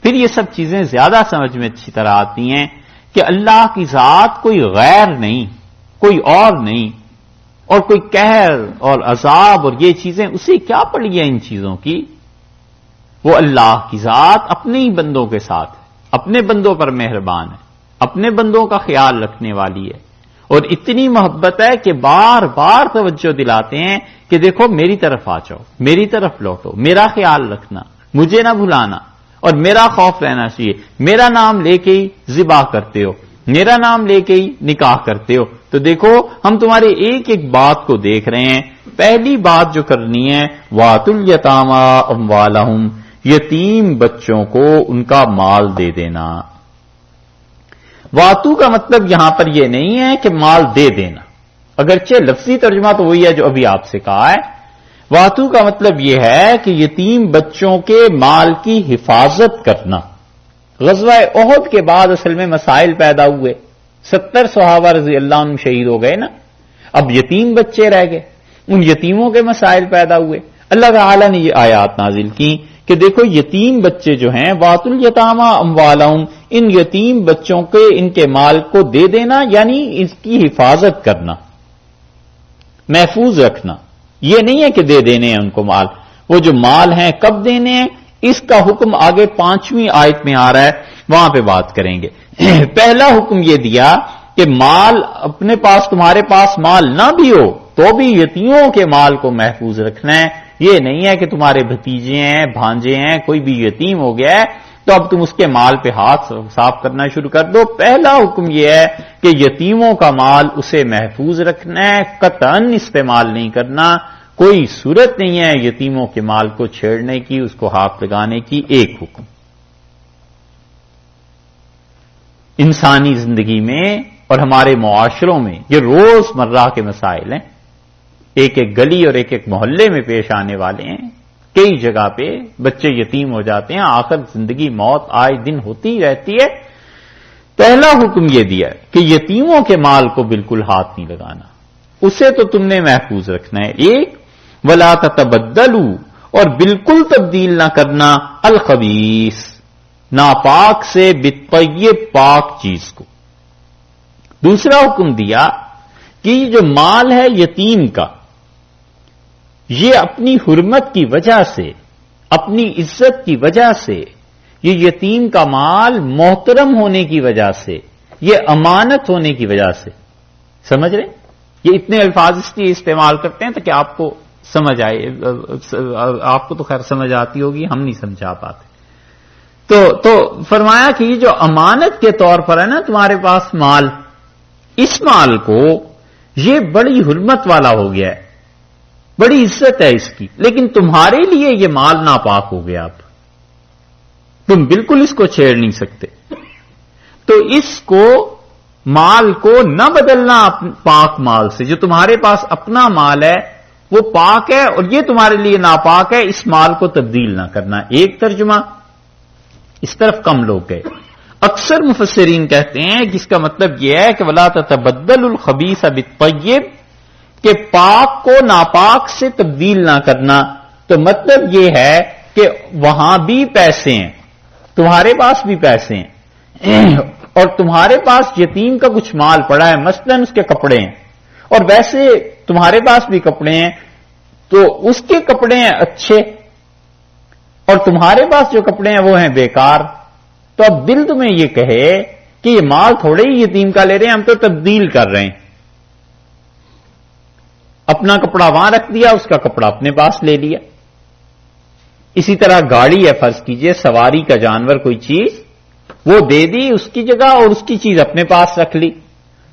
Speaker 1: پھر یہ سب چیزیں زیادہ سمجھ میں اچھی طرح آتی ہیں کہ اللہ کی ذات کوئی غیر نہیں، کوئی اور نہیں، اور کوئی قہر اور عذاب اور یہ چیزیں اسے کیا پڑی ہے ان چیزوں کی. وہ اللہ کی ذات اپنے ہی بندوں کے ساتھ ہے، اپنے بندوں پر مہربان ہے، اپنے بندوں کا خیال رکھنے والی ہے. اور اتنی محبت ہے کہ بار بار توجہ دلاتے ہیں کہ دیکھو میری طرف آ جاؤ، میری طرف لوٹو، میرا خیال رکھنا، مجھے نہ بھلانا، اور میرا خوف رہنا چاہیے. میرا نام لے کے ہی ذبح کرتے ہو، میرا نام لے کے ہی نکاح کرتے ہو. تو دیکھو ہم تمہارے ایک ایک بات کو دیکھ رہے ہیں. پہلی بات جو کرنی ہے وَآتُوا الْيَتَامَىٰ أَمْوَالَهُمْ، یتیم بچوں کو ان کا مال دے دینا. واتو کا مطلب یہاں پر یہ نہیں ہے کہ مال دے دینا، اگرچہ لفظی ترجمہ تو وہی ہے جو ابھی آپ سے کہا ہے. واتو کا مطلب یہ ہے کہ یتیم بچوں کے مال کی حفاظت کرنا. غزوہ احد کے بعد اصل میں مسائل پیدا ہوئے، 70 صحابہ رضی اللہ عنہ شہید ہو گئے نا. اب یتیم بچے رہ گئے، ان یتیموں کے مسائل پیدا ہوئے. اللہ تعالی نے یہ آیات نازل کی کہ دیکھو یتیم بچے جو ہیں وَآتُوا الْيَتَامَىٰ أَمْوَالَهُمْ، ان یتیم بچوں کے ان کے مال کو دے دینا، یعنی اس کی حفاظت کرنا، محفوظ رکھنا. یہ نہیں ہے کہ دے دینے ہیں ان کو مال. وہ جو مال ہیں کب دینے ہیں اس کا حکم آگے 5ویں آیت میں آ رہا ہے، وہاں پہ بات کریں گے. پہلا حکم یہ دیا کہ مال اپنے پاس، تمہارے پاس مال نہ بھی ہو تو بھی یتیموں کے مال کو محفوظ رکھنا ہے. یہ نہیں ہے کہ تمہارے بھتیجے ہیں، بھانجے ہیں، کوئی بھی یتیم ہو گیا ہے تو اب تم اس کے مال پہ ہاتھ صاف کرنا شروع کر دو. پہلا حکم یہ ہے کہ یتیموں کا مال اسے محفوظ رکھنا ہے، قطعاً استعمال نہیں کرنا. کوئی صورت نہیں ہے یتیموں کے مال کو چھیڑنے کی، اس کو ہاتھ لگانے کی. ایک حکم. انسانی زندگی میں اور ہمارے معاشروں میں یہ روز مرہ کے مسائل ہیں، ایک ایک گلی اور ایک ایک محلے میں پیش آنے والے ہیں. کئی جگہ پہ بچے یتیم ہو جاتے ہیں، آخر زندگی موت آئے دن ہوتی ہی رہتی ہے. پہلا حکم یہ دیا کہ یتیموں کے مال کو بالکل ہاتھ نہیں لگانا، اسے تو تم نے محفوظ رکھنا ہے. ایک وَلَا تَتَبَدَّلُوا، اور بالکل تبدیل نہ کرنا الخبیث، ناپاک سے بالطیب، پاک چیز کو. دوسرا حکم دیا کہ یہ جو مال ہے یتیم کا، یہ اپنی حرمت کی وجہ سے، اپنی عزت کی وجہ سے، یہ یتیم کا مال محترم ہونے کی وجہ سے، یہ امانت ہونے کی وجہ سے. سمجھ رہے؟ یہ اتنے الفاظ اس لیے استعمال کرتے ہیں تاکہ آپ کو سمجھ آئے. آپ کو تو خیر سمجھ آتی ہوگی، ہم نہیں سمجھا پاتے. تو فرمایا کہ یہ جو امانت کے طور پر ہے نا تمہارے پاس مال، اس مال کو یہ بڑی حرمت والا ہو گیا ہے، بڑی عزت ہے اس کی، لیکن تمہارے لیے یہ مال ناپاک ہو گیا. اب تم بالکل اس کو چھیڑ نہیں سکتے. تو اس کو مال کو نہ بدلنا پاک مال سے. جو تمہارے پاس اپنا مال ہے وہ پاک ہے اور یہ تمہارے لیے ناپاک ہے، اس مال کو تبدیل نہ کرنا. ایک ترجمہ. اس طرف کم لوگ گئے. اکثر مفسرین کہتے ہیں کہ اس کا مطلب یہ ہے کہ وَلَا تَتَبَدَّلُوا الْخَبِيثَ بِالطَّيِّبِ، کہ پاک کو ناپاک سے تبدیل نہ کرنا. تو مطلب یہ ہے کہ وہاں بھی پیسے ہیں، تمہارے پاس بھی پیسے ہیں، اور تمہارے پاس یتیم کا کچھ مال پڑا ہے، مثلاً اس کے کپڑے ہیں، اور ویسے تمہارے پاس بھی کپڑے ہیں تو اس کے کپڑے ہیں اچھے، اور تمہارے پاس جو کپڑے ہیں وہ ہیں بیکار. تو اب دل تمہیں یہ کہے کہ یہ مال تھوڑے ہی یتیم کا لے رہے ہیں، ہم تو تبدیل کر رہے ہیں. اپنا کپڑا وہاں رکھ دیا، اس کا کپڑا اپنے پاس لے لیا. اسی طرح گاڑی ہے، فرض کیجئے سواری کا جانور کوئی چیز، وہ دے دی اس کی جگہ اور اس کی چیز اپنے پاس رکھ لی.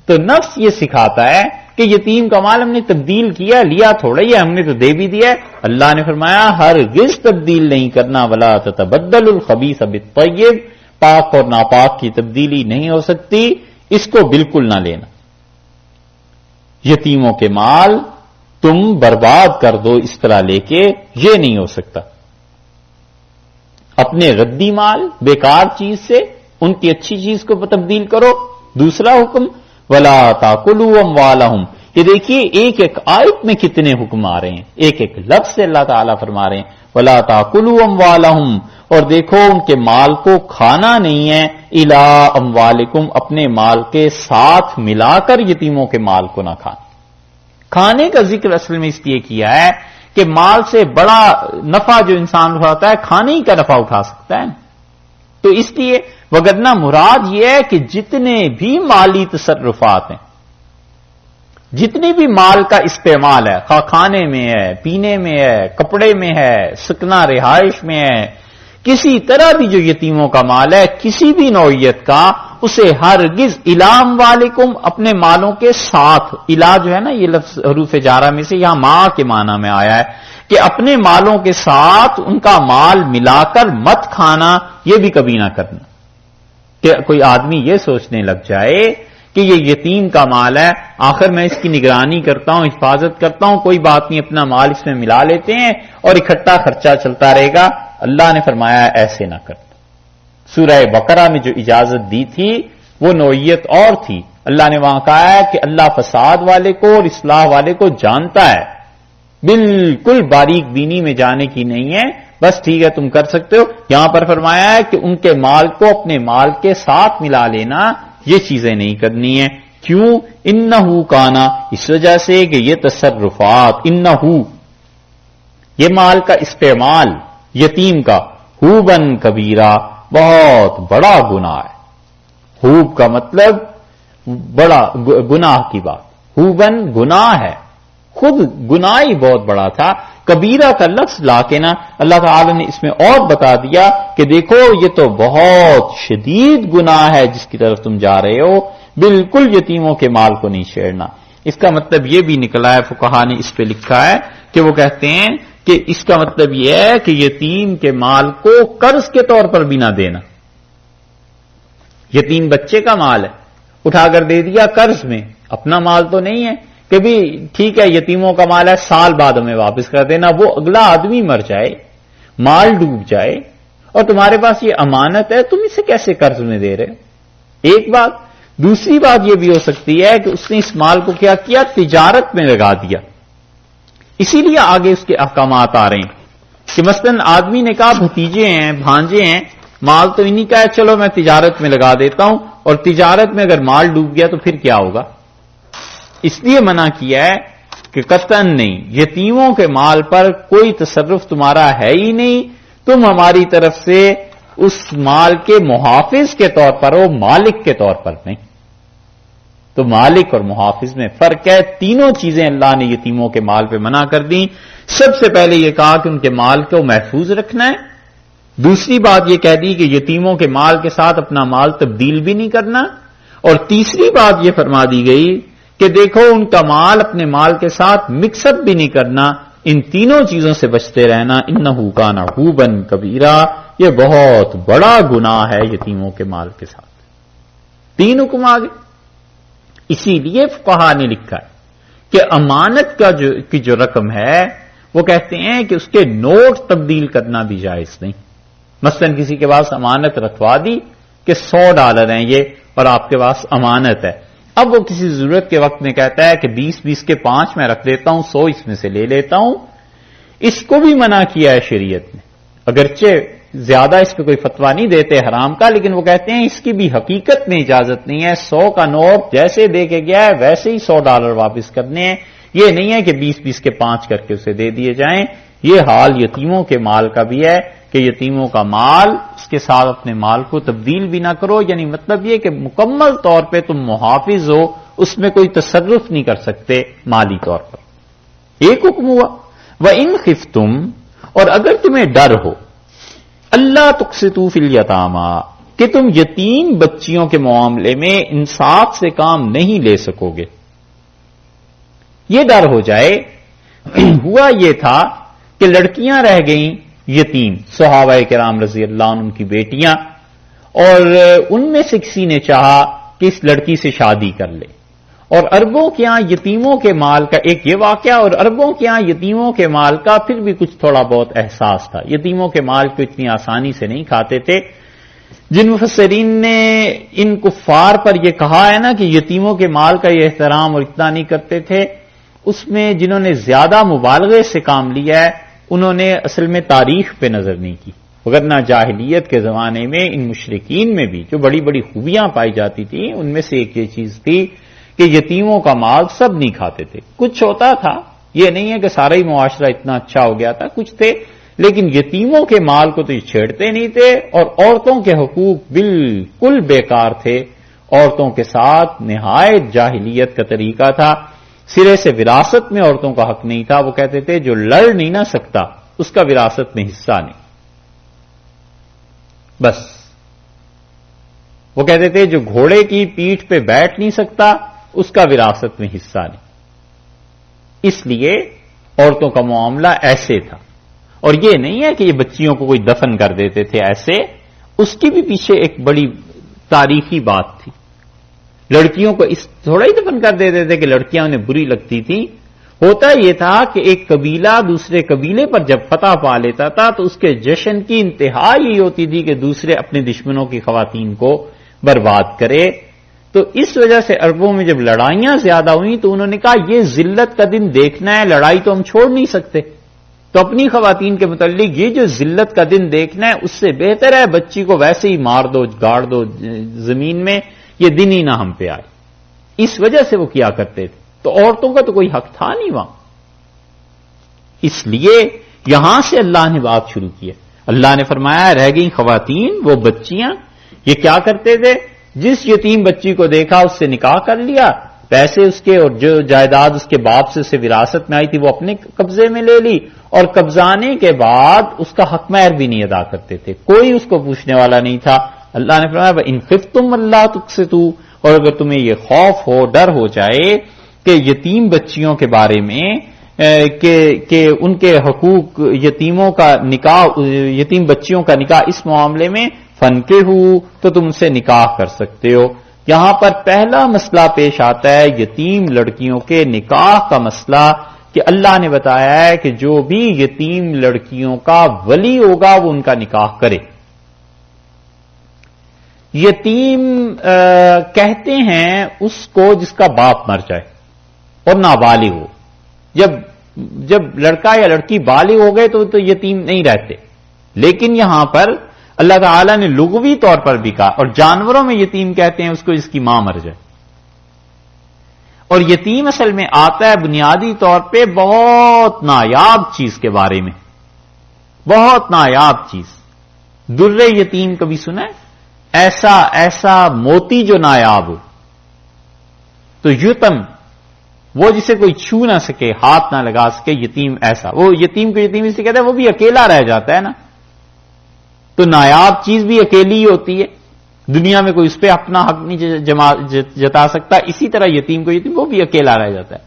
Speaker 1: تو نفس یہ سکھاتا ہے کہ یتیم کا مال ہم نے تبدیل کیا، لیا تھوڑا ہی ہے، ہم نے تو دے بھی دیا ہے. اللہ نے فرمایا ہرگز تبدیل نہیں کرنا، ولا تتبدل الخبیث بالطیب، پاک اور ناپاک کی تبدیلی نہیں ہو سکتی، اس کو بالکل نہ لینا. یتیموں کے مال تم برباد کر دو اس طرح لے کے، یہ نہیں ہو سکتا. اپنے ردی مال بیکار چیز سے ان کی اچھی چیز کو تبدیل کرو. دوسرا حکم ولا تاکلوا اموالہم. یہ دیکھیے ایک ایک آیت میں کتنے حکم آ رہے ہیں، ایک ایک لفظ سے اللہ تعالیٰ فرما رہے ہیں ولا تاکلوا اموالہم. اور دیکھو ان کے مال کو کھانا نہیں ہے، الا اموالکم، اپنے مال کے ساتھ ملا کر یتیموں کے مال کو نہ کھانا. کھانے کا ذکر اصل میں اس لیے کیا ہے کہ مال سے بڑا نفع جو انسان اٹھاتا ہے کھانے ہی کا نفع اٹھا سکتا ہے. تو اس لیے وگرنہ مراد یہ ہے کہ جتنے بھی مالی تصرفات ہیں، جتنے بھی مال کا استعمال ہے، کھانے میں ہے، پینے میں ہے، کپڑے میں ہے، سکنا رہائش میں ہے، کسی طرح بھی جو یتیموں کا مال ہے کسی بھی نوعیت کا، اسے ہرگز الام والکم، اپنے مالوں کے ساتھ. الا جو ہے نا یہ لفظ حروف جارہ میں سے یہاں ماں کے معنی میں آیا ہے کہ اپنے مالوں کے ساتھ ان کا مال ملا کر مت کھانا، یہ بھی کبھی نہ کرنا. کہ کوئی آدمی یہ سوچنے لگ جائے کہ یہ یتیم کا مال ہے، آخر میں اس کی نگرانی کرتا ہوں، حفاظت کرتا ہوں، کوئی بات نہیں، اپنا مال اس میں ملا لیتے ہیں اور اکٹھا خرچہ چلتا رہے گا. اللہ نے فرمایا ایسے نہ کرنا. سورہ بقرہ میں جو اجازت دی تھی وہ نوعیت اور تھی. اللہ نے وہاں کہا ہے کہ اللہ فساد والے کو اور اصلاح والے کو جانتا ہے، بالکل باریک بینی میں جانے کی نہیں ہے، بس ٹھیک ہے تم کر سکتے ہو. یہاں پر فرمایا ہے کہ ان کے مال کو اپنے مال کے ساتھ ملا لینا، یہ چیزیں نہیں کرنی ہے. کیوں؟ انہو کانا، اس وجہ سے کہ یہ تصرفات، انہو یہ مال کا استعمال یتیم کا، ہوبن کبیرہ، بہت بڑا گناہ ہے. ہوب کا مطلب بڑا گناہ کی بات، ہوبن گناہ ہے، خود گناہ ہی بہت بڑا تھا. کبیرہ کا لفظ لا کے نا اللہ تعالی نے اس میں اور بتا دیا کہ دیکھو یہ تو بہت شدید گناہ ہے جس کی طرف تم جا رہے ہو، بالکل یتیموں کے مال کو نہیں چھیڑنا. اس کا مطلب یہ بھی نکلا ہے، فقہا نے اس پہ لکھا ہے کہ وہ کہتے ہیں کہ اس کا مطلب یہ ہے کہ یتیم کے مال کو قرض کے طور پر بھی نہ دینا. یتیم بچے کا مال ہے، اٹھا کر دے دیا قرض میں، اپنا مال تو نہیں ہے کہ بھی ٹھیک ہے یتیموں کا مال ہے سال بعد ہمیں واپس کر دینا. وہ اگلا آدمی مر جائے، مال ڈوب جائے اور تمہارے پاس یہ امانت ہے، تم اسے کیسے قرض میں دے رہے؟ ایک بات. دوسری بات یہ بھی ہو سکتی ہے کہ اس نے اس مال کو کیا کیا، تجارت میں لگا دیا. اسی لیے آگے اس کے احکامات آ رہے ہیں کہ مثلا آدمی نے کہا بھتیجے ہیں، بھانجے ہیں، مال تو انہی کا ہے، چلو میں تجارت میں لگا دیتا ہوں، اور تجارت میں اگر مال ڈوب گیا تو پھر کیا ہوگا؟ اس لیے منع کیا ہے کہ قطعاً نہیں، یتیموں کے مال پر کوئی تصرف تمہارا ہے ہی نہیں، تم ہماری طرف سے اس مال کے محافظ کے طور پر ہو، مالک کے طور پر نہیں. تو مالک اور محافظ میں فرق ہے. تینوں چیزیں اللہ نے یتیموں کے مال پہ منع کر دیں. سب سے پہلے یہ کہا کہ ان کے مال کو محفوظ رکھنا ہے. دوسری بات یہ کہہ دی کہ یتیموں کے مال کے ساتھ اپنا مال تبدیل بھی نہیں کرنا. اور تیسری بات یہ فرما دی گئی کہ دیکھو ان کا مال اپنے مال کے ساتھ مکس اپ بھی نہیں کرنا. ان تینوں چیزوں سے بچتے رہنا. انہو کان حوبا کبیرہ، یہ بہت بڑا گناہ ہے یتیموں کے مال کے ساتھ. تین حکم آگے. اسی لیے فقہا نے لکھا ہے کہ امانت کی جو رقم ہے وہ کہتے ہیں کہ اس کے نوٹ تبدیل کرنا بھی جائز نہیں. مثلا کسی کے پاس امانت رکھوا دی کہ $100 ہیں یہ اور آپ کے پاس امانت ہے، اب وہ کسی ضرورت کے وقت میں کہتا ہے کہ 20 کے 5 میں رکھ دیتا ہوں، 100 اس میں سے لے لیتا ہوں. اس کو بھی منع کیا ہے شریعت نے، اگرچہ زیادہ اس پہ کوئی فتویٰ نہیں دیتے حرام کا، لیکن وہ کہتے ہیں اس کی بھی حقیقت میں اجازت نہیں ہے. 100 کا نوٹ جیسے دے کے گیا ہے ویسے ہی $100 واپس کرنے ہیں. یہ نہیں ہے کہ 20 کے 5 کر کے اسے دے دیے جائیں. یہ حال یتیموں کے مال کا بھی ہے کہ یتیموں کا مال اس کے ساتھ اپنے مال کو تبدیل بھی نہ کرو. یعنی مطلب یہ کہ مکمل طور پہ تم محافظ ہو، اس میں کوئی تصرف نہیں کر سکتے مالی طور پر. ایک حکم ہوا. وَإِنْ خِفْتُمْ، اور اگر تمہیں ڈر ہو، اللہ تقسطوا فی الیتامی، کہ تم یتیم بچیوں کے معاملے میں انصاف سے کام نہیں لے سکو گے. یہ ڈر ہو جائے. ہوا یہ تھا کہ لڑکیاں رہ گئیں یتیم، صحابہ کرام رضی اللہ عنہ کی بیٹیاں، اور ان میں سے کسی نے چاہا کہ اس لڑکی سے شادی کر لے. اور عربوں کے ہاں یتیموں کے مال کا ایک یہ واقعہ، اور عربوں کے ہاں یتیموں کے مال کا پھر بھی کچھ تھوڑا بہت احساس تھا. یتیموں کے مال کو اتنی آسانی سے نہیں کھاتے تھے. جن مفسرین نے ان کفار پر یہ کہا ہے نا کہ یتیموں کے مال کا یہ احترام اور اتنا نہیں کرتے تھے، اس میں جنہوں نے زیادہ مبالغے سے کام لیا ہے انہوں نے اصل میں تاریخ پہ نظر نہیں کی. وگرنہ جاہلیت کے زمانے میں ان مشرکین میں بھی جو بڑی بڑی خوبیاں پائی جاتی تھیں ان میں سے ایک یہ چیز تھی کہ یتیموں کا مال سب نہیں کھاتے تھے. کچھ ہوتا تھا، یہ نہیں ہے کہ سارا ہی معاشرہ اتنا اچھا ہو گیا تھا، کچھ تھے، لیکن یتیموں کے مال کو تو یہ چھیڑتے نہیں تھے. اور عورتوں کے حقوق بالکل بیکار تھے. عورتوں کے ساتھ نہایت جاہلیت کا طریقہ تھا. سرے سے وراثت میں عورتوں کا حق نہیں تھا. وہ کہتے تھے جو لڑ نہیں نہ سکتا اس کا وراثت میں حصہ نہیں. بس وہ کہتے تھے جو گھوڑے کی پیٹھ پہ بیٹھ نہیں سکتا اس کا وراثت میں حصہ نہیں. اس لیے عورتوں کا معاملہ ایسے تھا. اور یہ نہیں ہے کہ یہ بچیوں کو کوئی دفن کر دیتے تھے ایسے، اس کی بھی پیچھے ایک بڑی تاریخی بات تھی. لڑکیوں کو اس تھوڑا ہی دفن کر دیتے تھے کہ لڑکیاں انہیں بری لگتی تھیں. ہوتا یہ تھا کہ ایک قبیلہ دوسرے قبیلے پر جب فتح پا لیتا تھا تو اس کے جشن کی انتہا یہی ہوتی تھی کہ دوسرے اپنے دشمنوں کی خواتین کو برباد کرے. تو اس وجہ سے عربوں میں جب لڑائیاں زیادہ ہوئیں تو انہوں نے کہا یہ ذلت کا دن دیکھنا ہے، لڑائی تو ہم چھوڑ نہیں سکتے، تو اپنی خواتین کے متعلق یہ جو ذلت کا دن دیکھنا ہے اس سے بہتر ہے بچی کو ویسے ہی مار دو، گاڑ دو زمین میں، یہ دن ہی نہ ہم پہ آئے. اس وجہ سے وہ کیا کرتے تھے. تو عورتوں کا تو کوئی حق تھا نہیں وہاں. اس لیے یہاں سے اللہ نے بات شروع کی. اللہ نے فرمایا رہ گئی خواتین، وہ بچیاں. یہ کیا کرتے تھے؟ جس یتیم بچی کو دیکھا اس سے نکاح کر لیا، پیسے اس کے اور جو جائیداد اس کے باپ سے اسے وراثت میں آئی تھی وہ اپنے قبضے میں لے لی، اور قبضانے کے بعد اس کا حق مہر بھی نہیں ادا کرتے تھے، کوئی اس کو پوچھنے والا نہیں تھا. اللہ نے فرمایا ان خفتم اللہ تقسطوا، اور اگر تمہیں یہ خوف ہو، ڈر ہو جائے کہ یتیم بچیوں کے بارے میں کہ ان کے حقوق، یتیموں کا نکاح، یتیم بچیوں کا نکاح اس معاملے میں فنکحوا، تو تم سے نکاح کر سکتے ہو. یہاں پر پہلا مسئلہ پیش آتا ہے یتیم لڑکیوں کے نکاح کا مسئلہ، کہ اللہ نے بتایا ہے کہ جو بھی یتیم لڑکیوں کا ولی ہوگا وہ ان کا نکاح کرے. یتیم کہتے ہیں اس کو جس کا باپ مر جائے اور نابالغ ہو. جب لڑکا یا لڑکی بالغ ہو گئے تو یتیم نہیں رہتے. لیکن یہاں پر اللہ تعالیٰ نے لغوی طور پر بھی کہا، اور جانوروں میں یتیم کہتے ہیں اس کو جس کی ماں مر جائے. اور یتیم اصل میں آتا ہے بنیادی طور پہ بہت نایاب چیز کے بارے میں، بہت نایاب چیز. در یتیم کبھی سنا ہے؟ ایسا موتی جو نایاب ہو. تو یتم وہ جسے کوئی چھو نہ سکے، ہاتھ نہ لگا سکے، یتیم ایسا. وہ یتیم کو یتیم اس سے کہتے ہیں وہ بھی اکیلا رہ جاتا ہے نا. تو نایاب چیز بھی اکیلی ہی ہوتی ہے، دنیا میں کوئی اس پہ اپنا حق نہیں جتا سکتا. اسی طرح یتیم کو یتیم وہ بھی اکیلا رہ جاتا ہے.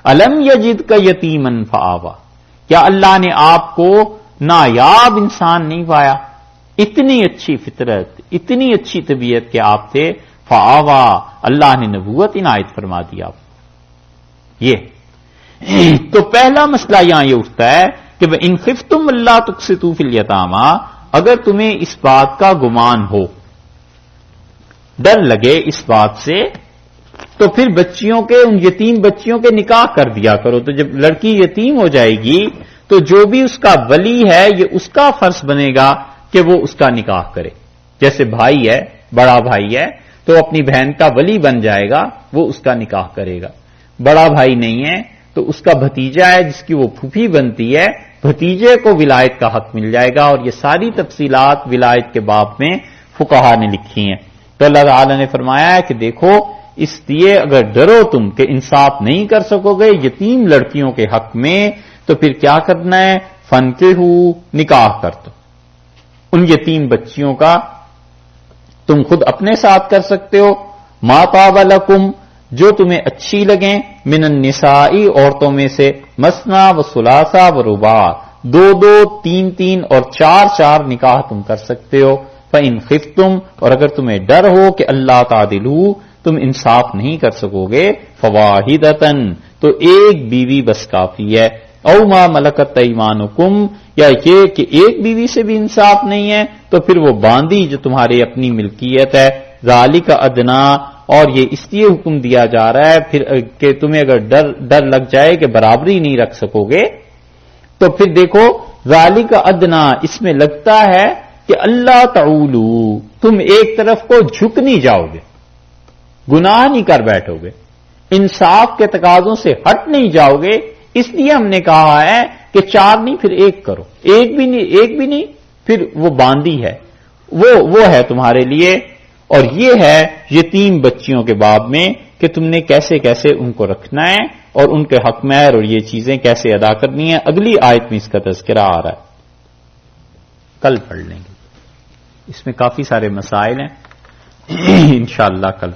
Speaker 1: الم یجدک یتیما فآویٰ، کیا اللہ نے آپ کو نایاب انسان نہیں پایا؟ اتنی اچھی فطرت، اتنی اچھی طبیعت کے آپ تھے. فآویٰ، اللہ نے نبوت عنایت فرما دی آپ. یہ تو پہلا مسئلہ یہاں یہ اٹھتا ہے کہ ان خفتم اللہ تقسطوا فی الیتامى، اگر تمہیں اس بات کا گمان ہو، ڈر لگے اس بات سے، تو پھر بچیوں کے، ان یتیم بچیوں کے نکاح کر دیا کرو. تو جب لڑکی یتیم ہو جائے گی تو جو بھی اس کا ولی ہے یہ اس کا فرض بنے گا کہ وہ اس کا نکاح کرے. جیسے بھائی ہے، بڑا بھائی ہے تو اپنی بہن کا ولی بن جائے گا، وہ اس کا نکاح کرے گا. بڑا بھائی نہیں ہے تو اس کا بھتیجا ہے جس کی وہ پھوپھی بنتی ہے، بھتیجے کو ولایت کا حق مل جائے گا. اور یہ ساری تفصیلات ولایت کے باب میں فقہا نے لکھی ہیں. تو اللہ تعالی نے فرمایا ہے کہ دیکھو اس لیے اگر ڈرو تم کہ انصاف نہیں کر سکو گے یتیم لڑکیوں کے حق میں، تو پھر کیا کرنا ہے؟ فنکحوا، نکاح کر دو. ان یتیم بچیوں کا تم خود اپنے ساتھ کر سکتے ہو. ما طاب لکم، جو تمہیں اچھی لگیں من النسائی عورتوں میں سے مثنا و ثلاثہ و رباع دو دو تین تین اور چار چار نکاح تم کر سکتے ہو فإن خفتم اور اگر تمہیں ڈر ہو کہ اللہ تعدلوا تم انصاف نہیں کر سکو گے فواحدۃ تو ایک بیوی بس کافی ہے او ما ملکت ایمانکم یا یہ کہ ایک بیوی سے بھی انصاف نہیں ہے تو پھر وہ باندی جو تمہاری اپنی ملکیت ہے ذالک ادنا اور یہ اس لیے حکم دیا جا رہا ہے پھر کہ تمہیں اگر ڈر لگ جائے کہ برابری نہیں رکھ سکو گے تو پھر دیکھو ذالک ادنا اس میں لگتا ہے کہ اللہ تعولو تم ایک طرف کو جھک نہیں جاؤ گے گناہ نہیں کر بیٹھو گے انصاف کے تقاضوں سے ہٹ نہیں جاؤ گے اس لیے ہم نے کہا ہے کہ چار نہیں پھر ایک کرو ایک بھی نہیں پھر وہ باندی ہے وہ ہے تمہارے لیے اور یہ ہے یتیم بچیوں کے باب میں کہ تم نے کیسے کیسے ان کو رکھنا ہے اور ان کے حق مہر اور یہ چیزیں کیسے ادا کرنی ہے اگلی آیت میں اس کا تذکرہ آ رہا ہے کل پڑھ لیں گے اس میں کافی سارے مسائل ہیں انشاءاللہ کل